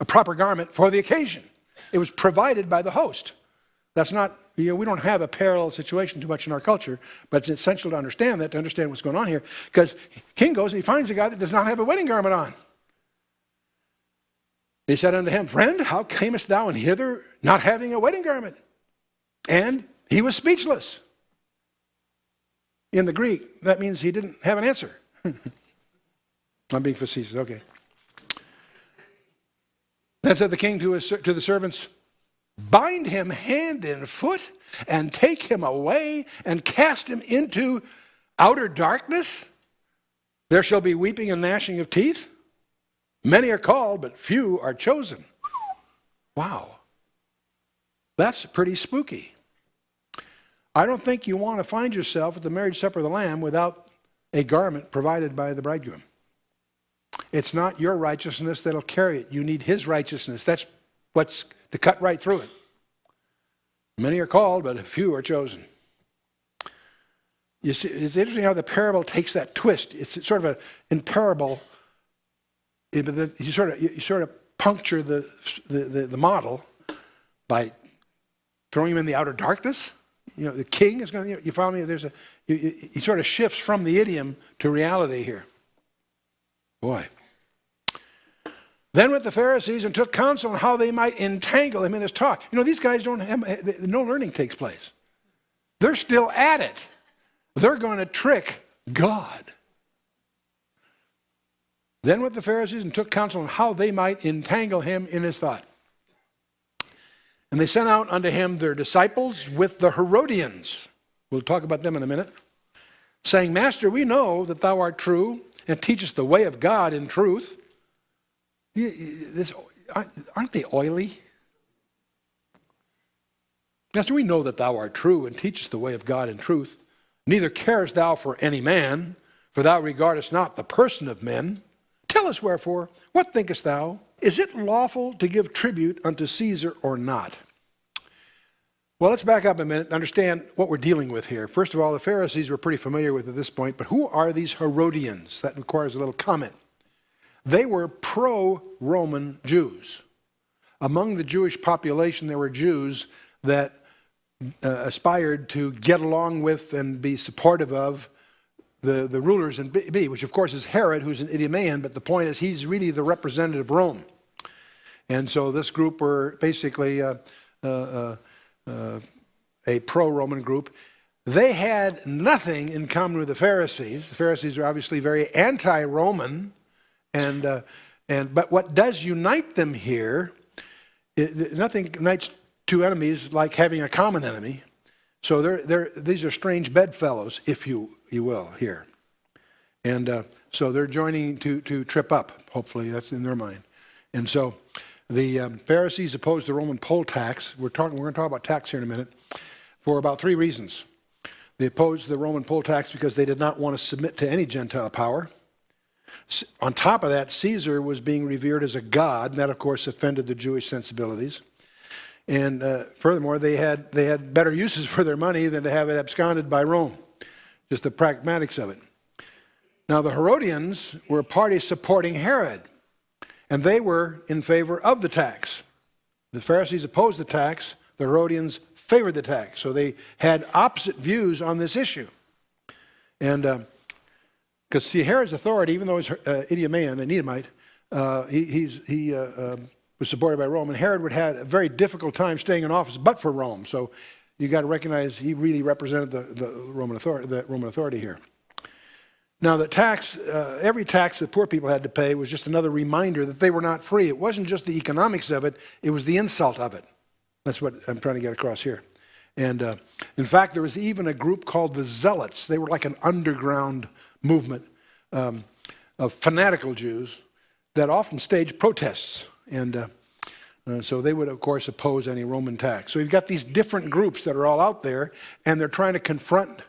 a proper garment for the occasion. It was provided by the host. That's not, we don't have a parallel situation too much in our culture, but it's essential to understand that, to understand what's going on here, because king goes and he finds a guy that does not have a wedding garment on. He said unto him, friend, how camest thou in hither not having a wedding garment? And he was speechless. In the Greek, that means he didn't have an answer. I'm being facetious, okay. Then said the king to the servants, bind him hand and foot and take him away and cast him into outer darkness. There shall be weeping and gnashing of teeth. Many are called, but few are chosen. Wow. That's pretty spooky. I don't think you want to find yourself at the marriage supper of the Lamb without a garment provided by the bridegroom. It's not your righteousness that'll carry it. You need his righteousness. That's what's to cut right through it. Many are called, but few are chosen. You see, it's interesting how the parable takes that twist. It's sort of in parable, you sort of puncture the model by throwing him in the outer darkness. You know, the king is going to, you follow me? He sort of shifts from the idiom to reality here. Boy. Then went the Pharisees and took counsel on how they might entangle him in his talk. You know, these guys don't have, no learning takes place. They're still at it. They're going to trick God. Then went the Pharisees and took counsel on how they might entangle him in his thought. And they sent out unto him their disciples with the Herodians. We'll talk about them in a minute. Saying, Master, we know that thou art true and teachest the way of God in truth. Aren't they oily? Master, we know that thou art true and teachest the way of God in truth. Neither carest thou for any man, for thou regardest not the person of men. Tell us wherefore, what thinkest thou? Is it lawful to give tribute unto Caesar or not? Well, let's back up a minute and understand what we're dealing with here. First of all, the Pharisees were pretty familiar with at this point, but who are these Herodians? That requires a little comment. They were pro-Roman Jews. Among the Jewish population, there were Jews that aspired to get along with and be supportive of the rulers in B, which of course is Herod, who's an Idumean, but the point is he's really the representative of Rome. And so this group were basically a pro-Roman group. They had nothing in common with the Pharisees. The Pharisees are obviously very anti-Roman. But what does unite them here, nothing unites two enemies like having a common enemy. So these are strange bedfellows, if you will, here. And so they're joining to trip up, hopefully, that's in their mind. And so the Pharisees opposed the Roman poll tax. We're going to talk about tax here in a minute, for about 3 reasons. They opposed the Roman poll tax because they did not want to submit to any Gentile power. On top of that, Caesar was being revered as a god, and that, of course, offended the Jewish sensibilities. And furthermore, they had better uses for their money than to have it absconded by Rome, just the pragmatics of it. Now, the Herodians were a party supporting Herod, and they were in favor of the tax. The Pharisees opposed the tax, the Herodians favored the tax. So they had opposite views on this issue. And because see, Herod's authority, even though he's Idumean, an Edomite, he was supported by Rome, and Herod would have a very difficult time staying in office but for Rome. So you got to recognize he really represented the Roman authority here. Now the tax, every tax that poor people had to pay was just another reminder that they were not free. It wasn't just the economics of it, it was the insult of it. That's what I'm trying to get across here. And in fact, there was even a group called the Zealots. They were like an underground movement of fanatical Jews that often staged protests. And so they would, of course, oppose any Roman tax. So you've got these different groups that are all out there, and they're trying to confront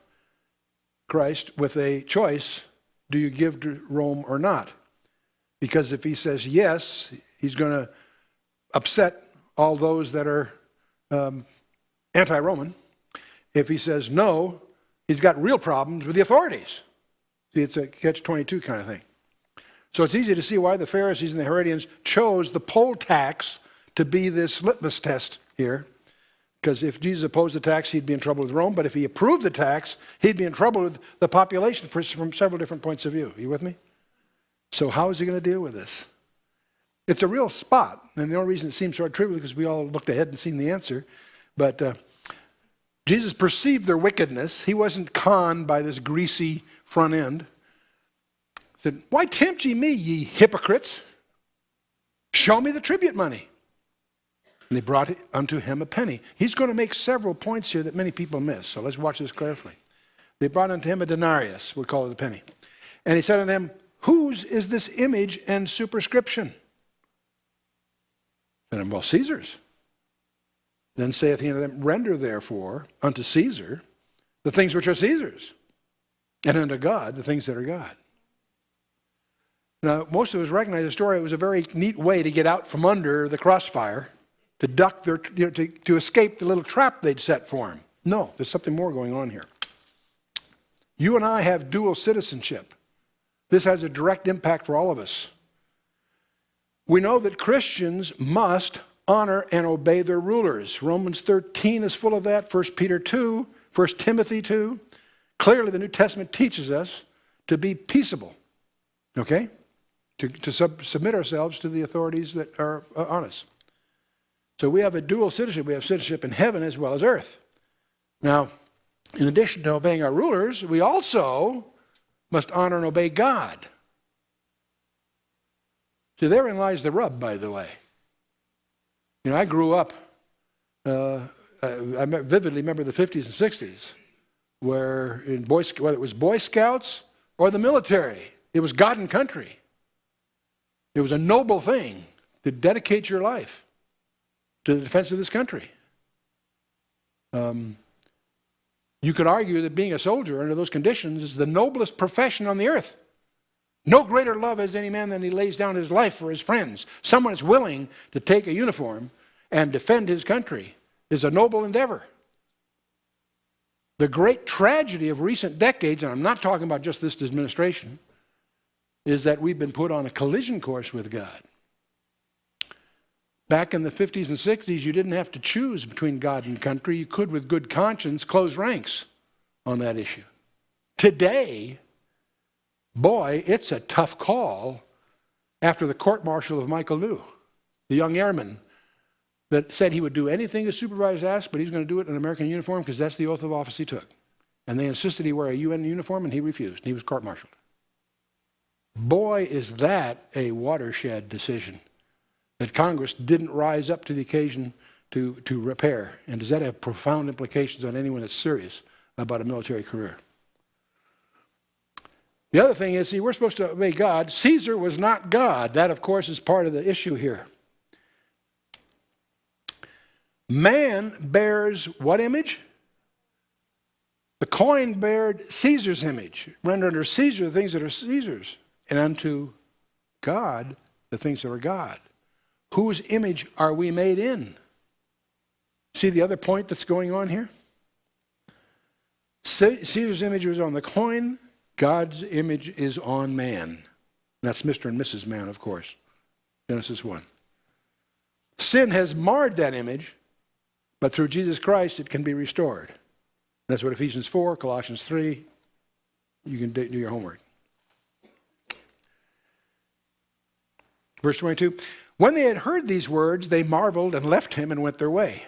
Christ with a choice. Do you give to Rome or not? Because if he says yes, he's going to upset all those that are anti-Roman. If he says no, he's got real problems with the authorities. See, it's a catch-22 kind of thing. So it's easy to see why the Pharisees and the Herodians chose the poll tax to be this litmus test here. Because if Jesus opposed the tax, he'd be in trouble with Rome. But if he approved the tax, he'd be in trouble with the population from several different points of view. Are you with me? So how is he going to deal with this? It's a real spot. And the only reason it seems so trivial is because we all looked ahead and seen the answer. But Jesus perceived their wickedness. He wasn't conned by this greasy front end. He said, why tempt ye me, ye hypocrites? Show me the tribute money. And they brought unto him a penny. He's going to make several points here that many people miss. So let's watch this carefully. They brought unto him a denarius. We'll call it a penny. And he said unto them, whose is this image and superscription? And well, Caesar's. Then saith he unto them, render therefore unto Caesar the things which are Caesar's, and unto God the things that are God. Now, most of us recognize the story. It was a very neat way to get out from under the crossfire, to duck their, to escape the little trap they'd set for him. No, there's something more going on here. You and I have dual citizenship. This has a direct impact for all of us. We know that Christians must honor and obey their rulers. Romans 13 is full of that, 1 Peter 2, 1 Timothy 2. Clearly, the New Testament teaches us to be peaceable, okay? To submit ourselves to the authorities that are on us. So we have a dual citizenship. We have citizenship in heaven as well as earth. Now, in addition to obeying our rulers, we also must honor and obey God. So therein lies the rub, by the way. You know, I grew up, I vividly remember the 50s and 60s, where whether it was Boy Scouts or the military, it was God and country. It was a noble thing to dedicate your life to the defense of this country. You could argue that being a soldier under those conditions is the noblest profession on the earth. No greater love has any man than he lays down his life for his friends. Someone that's willing to take a uniform and defend his country is a noble endeavor. The great tragedy of recent decades, and I'm not talking about just this administration, is that we've been put on a collision course with God. Back in the 50s and 60s, you didn't have to choose between God and country. You could, with good conscience, close ranks on that issue. Today, boy, it's a tough call after the court-martial of Michael New, the young airman that said he would do anything his supervisor asked, but he's going to do it in an American uniform because that's the oath of office he took. And they insisted he wear a UN uniform, and he refused. And he was court-martialed. Boy, is that a watershed decision that Congress didn't rise up to the occasion to repair. And does that have profound implications on anyone that's serious about a military career? The other thing is, see, we're supposed to obey God. Caesar was not God. That, of course, is part of the issue here. Man bears what image? The coin bared Caesar's image. Render unto Caesar the things that are Caesar's, and unto God the things that are God. Whose image are we made in? See the other point that's going on here? Caesar's image was on the coin. God's image is on man. That's Mr. and Mrs. Man, of course. Genesis 1. Sin has marred that image, but through Jesus Christ it can be restored. That's what Ephesians 4, Colossians 3, you can do your homework. Verse 22, when they had heard these words, they marveled and left him and went their way.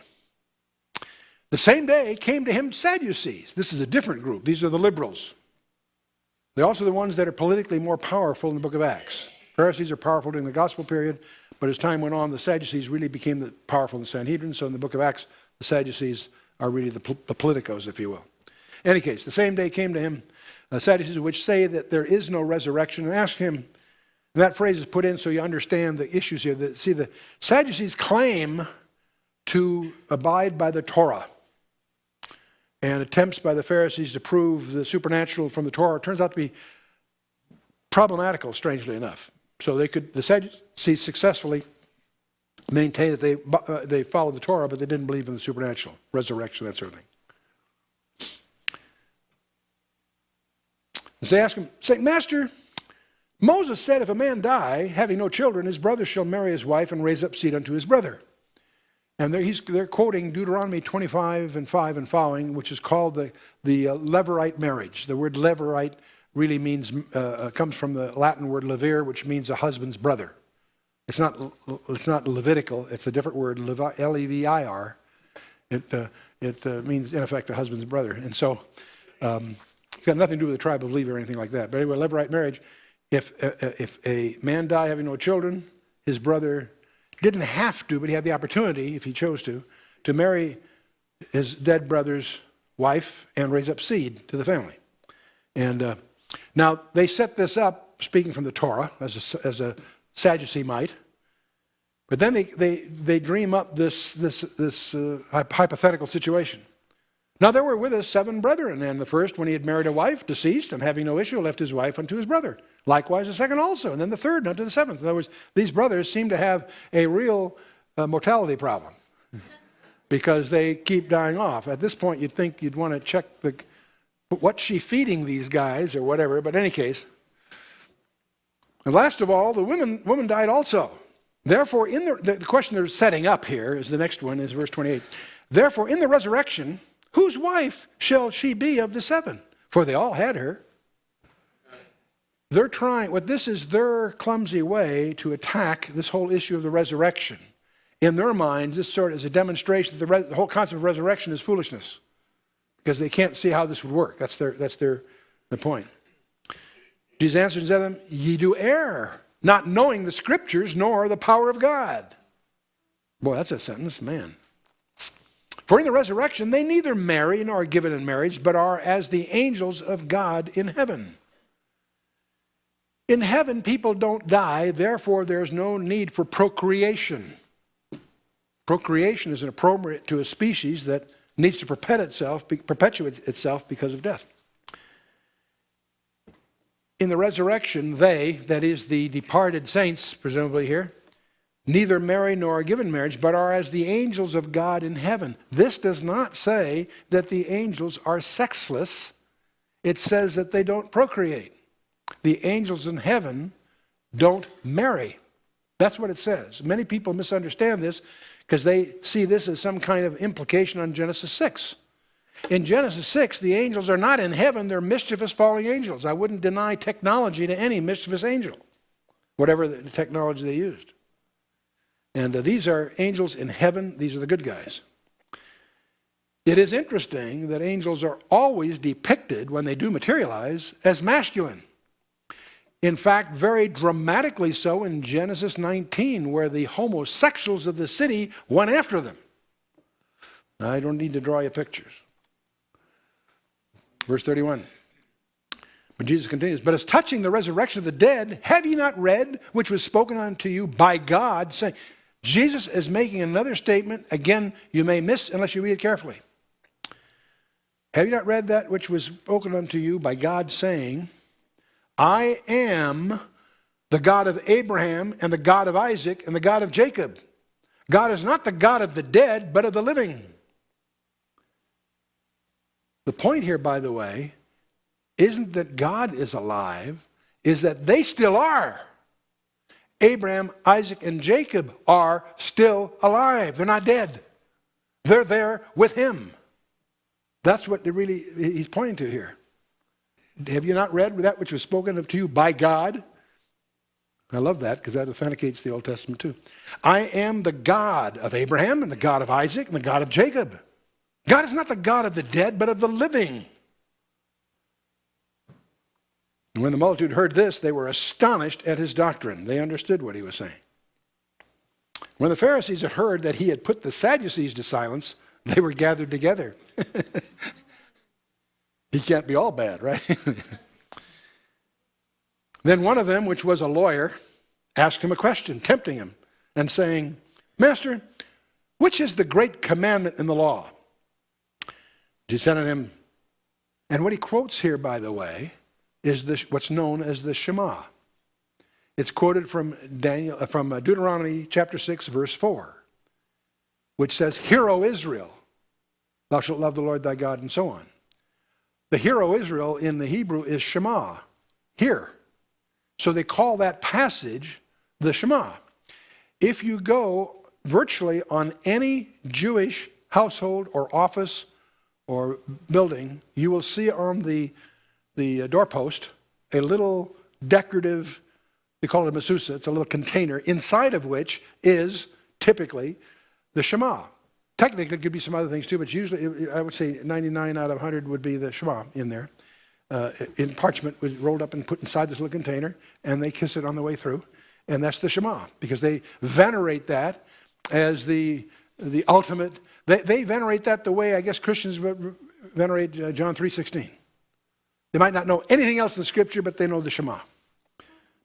The same day came to him Sadducees. This is a different group. These are the liberals. They're also the ones that are politically more powerful in the book of Acts. Pharisees are powerful during the gospel period, but as time went on, the Sadducees really became powerful in the Sanhedrin. So in the book of Acts, the Sadducees are really the politicos, if you will. In any case, the same day came to him Sadducees, which say that there is no resurrection, and asked him, and that phrase is put in so you understand the issues here. See, the Sadducees claim to abide by the Torah, and attempts by the Pharisees to prove the supernatural from the Torah turns out to be problematical, strangely enough. So the Sadducees successfully maintain that they followed the Torah, but they didn't believe in the supernatural, resurrection, that sort of thing. And so they ask him, say, Master, Moses said, if a man die, having no children, his brother shall marry his wife and raise up seed unto his brother. And they're quoting Deuteronomy 25 and 5 and following, which is called the Levirate marriage. The word Levirate really means, comes from the Latin word levir, which means a husband's brother. It's not Levitical. It's a different word, L-E-V-I-R. It means, in effect, a husband's brother. And so it's got nothing to do with the tribe of Levi or anything like that. But anyway, Levirate marriage, if a man die having no children, his brother didn't have to, but he had the opportunity, if he chose to marry his dead brother's wife and raise up seed to the family. And now they set this up, speaking from the Torah, as a Sadducee might. But then they dream up this hypothetical situation. Now there were with us 7 brethren, and the first, when he had married a wife, deceased, and having no issue, left his wife unto his brother. Likewise the second also, and then the third unto the seventh. In other words, these brothers seem to have a real mortality problem because they keep dying off. At this point, you'd think you'd want to check what's she feeding these guys or whatever, but in any case. And last of all, the woman died also. Therefore, in the question they're setting up here is the next one, is verse 28. Therefore, in the resurrection, whose wife shall she be of the seven? For they all had her. They're trying, this is their clumsy way to attack this whole issue of the resurrection. In their minds, this sort of is a demonstration that the whole concept of resurrection is foolishness, because they can't see how this would work. That's their point. Jesus answered and said to them, ye do err, not knowing the scriptures nor the power of God. Boy, that's a sentence, man. For in the resurrection they neither marry nor are given in marriage, but are as the angels of God in heaven. In heaven, people don't die, therefore there's no need for procreation. Procreation is appropriate to a species that needs to perpetuate itself because of death. In the resurrection, they, that is the departed saints, presumably here, neither marry nor are given marriage, but are as the angels of God in heaven. This does not say that the angels are sexless. It says that they don't procreate. The angels in heaven don't marry. That's what it says. Many people misunderstand this because they see this as some kind of implication on Genesis 6. In Genesis 6, the angels are not in heaven, they're mischievous falling angels. I wouldn't deny technology to any mischievous angel, whatever the technology they used. And these are angels in heaven, these are the good guys. It is interesting that angels are always depicted, when they do materialize, as masculine. In fact, very dramatically so in Genesis 19, where the homosexuals of the city went after them. I don't need to draw you pictures. Verse 31. But Jesus continues, but as touching the resurrection of the dead, have ye not read, which was spoken unto you by God, saying, Jesus is making another statement. Again, you may miss unless you read it carefully. Have you not read that which was spoken unto you by God, saying, I am the God of Abraham and the God of Isaac and the God of Jacob. God is not the God of the dead, but of the living. The point here, by the way, isn't that God is alive, is that they still are. Abraham, Isaac, and Jacob are still alive. They're not dead. They're there with him. That's what he's pointing to here. Have you not read that which was spoken to you by God? I love that because that authenticates the Old Testament too. I am the God of Abraham and the God of Isaac and the God of Jacob. God is not the God of the dead, but of the living. And when the multitude heard this, they were astonished at his doctrine. They understood what he was saying. When the Pharisees had heard that he had put the Sadducees to silence, they were gathered together. He can't be all bad, right? Then one of them, which was a lawyer, asked him a question, tempting him, and saying, Master, which is the great commandment in the law? Jesus said unto him, and what he quotes here, by the way, is what's known as the Shema. It's quoted from Deuteronomy chapter 6, verse 4, which says, Hear, O Israel, thou shalt love the Lord thy God, and so on. The Hear, O Israel in the Hebrew is Shema, hear. So they call that passage the Shema. If you go virtually on any Jewish household or office or building, you will see on the doorpost a little decorative, they call it a mezuzah, it's a little container, inside of which is typically the Shema. Technically, it could be some other things too, but usually I would say 99 out of 100 would be the Shema in there. In parchment, was rolled up and put inside this little container, and they kiss it on the way through. And that's the Shema, because they venerate that as the ultimate. They venerate that the way I guess Christians venerate John 3:16. They might not know anything else in the Scripture, but they know the Shema.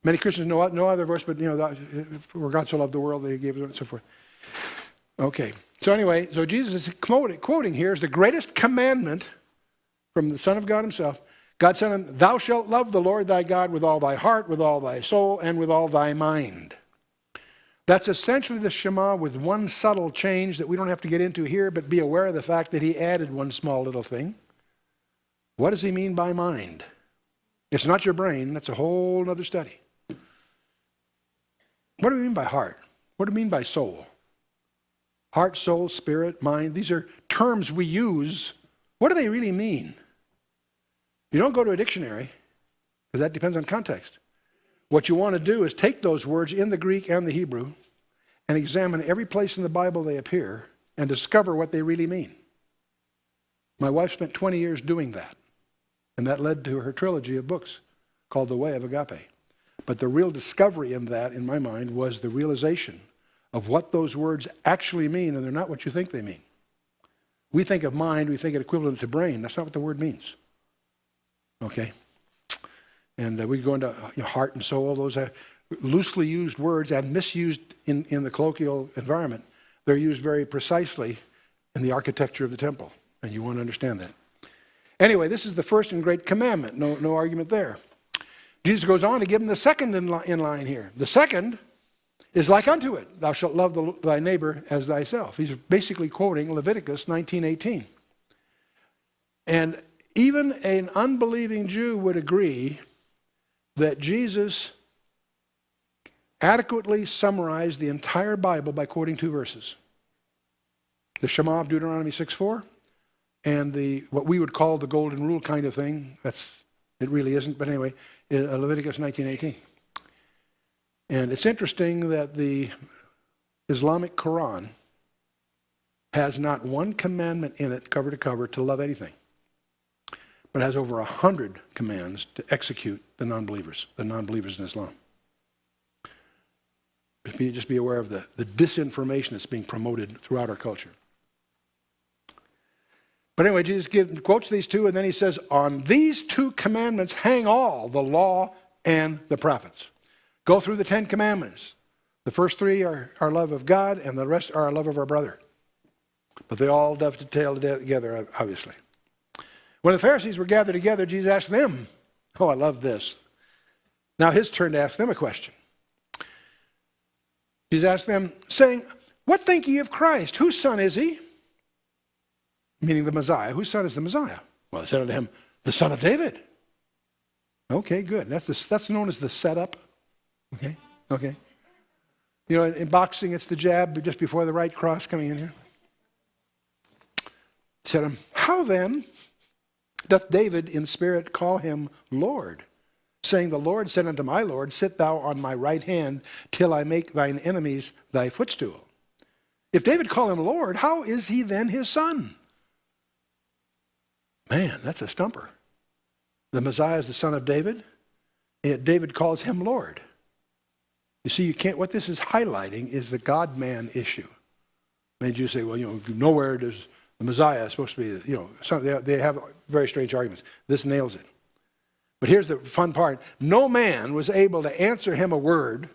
Many Christians know no other verse, but for God so loved the world that he gave it, and so forth. Okay. So anyway, so Jesus is quoting here is the greatest commandment from the Son of God himself. God said, unto him, Thou shalt love the Lord thy God with all thy heart, with all thy soul, and with all thy mind. That's essentially the Shema with one subtle change that we don't have to get into here, but be aware of the fact that he added one small little thing. What does he mean by mind? It's not your brain. That's a whole other study. What do we mean by heart? What do you mean by soul? Heart, soul, spirit, mind. These are terms we use. What do they really mean? You don't go to a dictionary, because that depends on context. What you want to do is take those words in the Greek and the Hebrew and examine every place in the Bible they appear and discover what they really mean. My wife spent 20 years doing that, and that led to her trilogy of books called The Way of Agape. But the real discovery in that, in my mind, was the realization of what those words actually mean, and they're not what you think they mean. We think of mind, we think it equivalent to brain. That's not what the word means. Okay? And we go into heart and soul. Those are loosely used words and misused in the colloquial environment. They're used very precisely in the architecture of the temple, and you want to understand that. Anyway, this is the first and great commandment. No argument there. Jesus goes on to give him the second in line here. The second is like unto it. Thou shalt love thy neighbor as thyself. He's basically quoting Leviticus 19:18. And even an unbelieving Jew would agree that Jesus adequately summarized the entire Bible by quoting two verses. The Shema of Deuteronomy 6:4 and what we would call the golden rule kind of thing. It really isn't, but anyway, Leviticus 19:18. And it's interesting that the Islamic Quran has not one commandment in it, cover to cover, to love anything, but has over 100 commands to execute the non-believers in Islam. Just be aware of the disinformation that's being promoted throughout our culture. But anyway, Jesus quotes these two, and then he says, on these two commandments hang all, the law and the prophets. Go through the 10 commandments. The first three are our love of God, and the rest are our love of our brother. But they all dovetail together, obviously. When the Pharisees were gathered together, Jesus asked them, oh, I love this. Now his turn to ask them a question. Jesus asked them, saying, what think ye of Christ? Whose son is he? Meaning the Messiah. Whose son is the Messiah? Well, they said unto him, the son of David. Okay, good. That's known as the setup. Okay. You know, in boxing, it's the jab just before the right cross coming in here. He said to him, how then doth David in spirit call him Lord, saying, the Lord said unto my Lord, sit thou on my right hand till I make thine enemies thy footstool. If David call him Lord, how is he then his son? Man, that's a stumper. The Messiah is the son of David, and David calls him Lord. You see, what this is highlighting is the God-man issue. Many Jews say, well, nowhere does the Messiah is supposed to be, they have very strange arguments. This nails it. But here's the fun part. No man was able to answer him a word,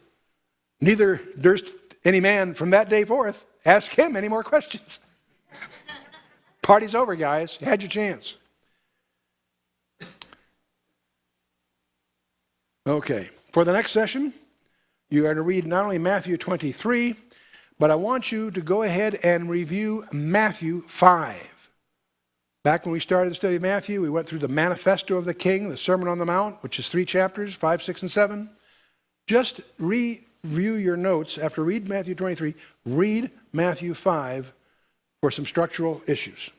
neither durst any man from that day forth ask him any more questions. Party's over, guys. You had your chance. Okay, for the next session, you are to read not only Matthew 23, but I want you to go ahead and review Matthew 5. Back when we started the study of Matthew, we went through the Manifesto of the King, the Sermon on the Mount, which is 3 chapters, 5, 6, and 7. Just review your notes. After read Matthew 23, read Matthew 5 for some structural issues.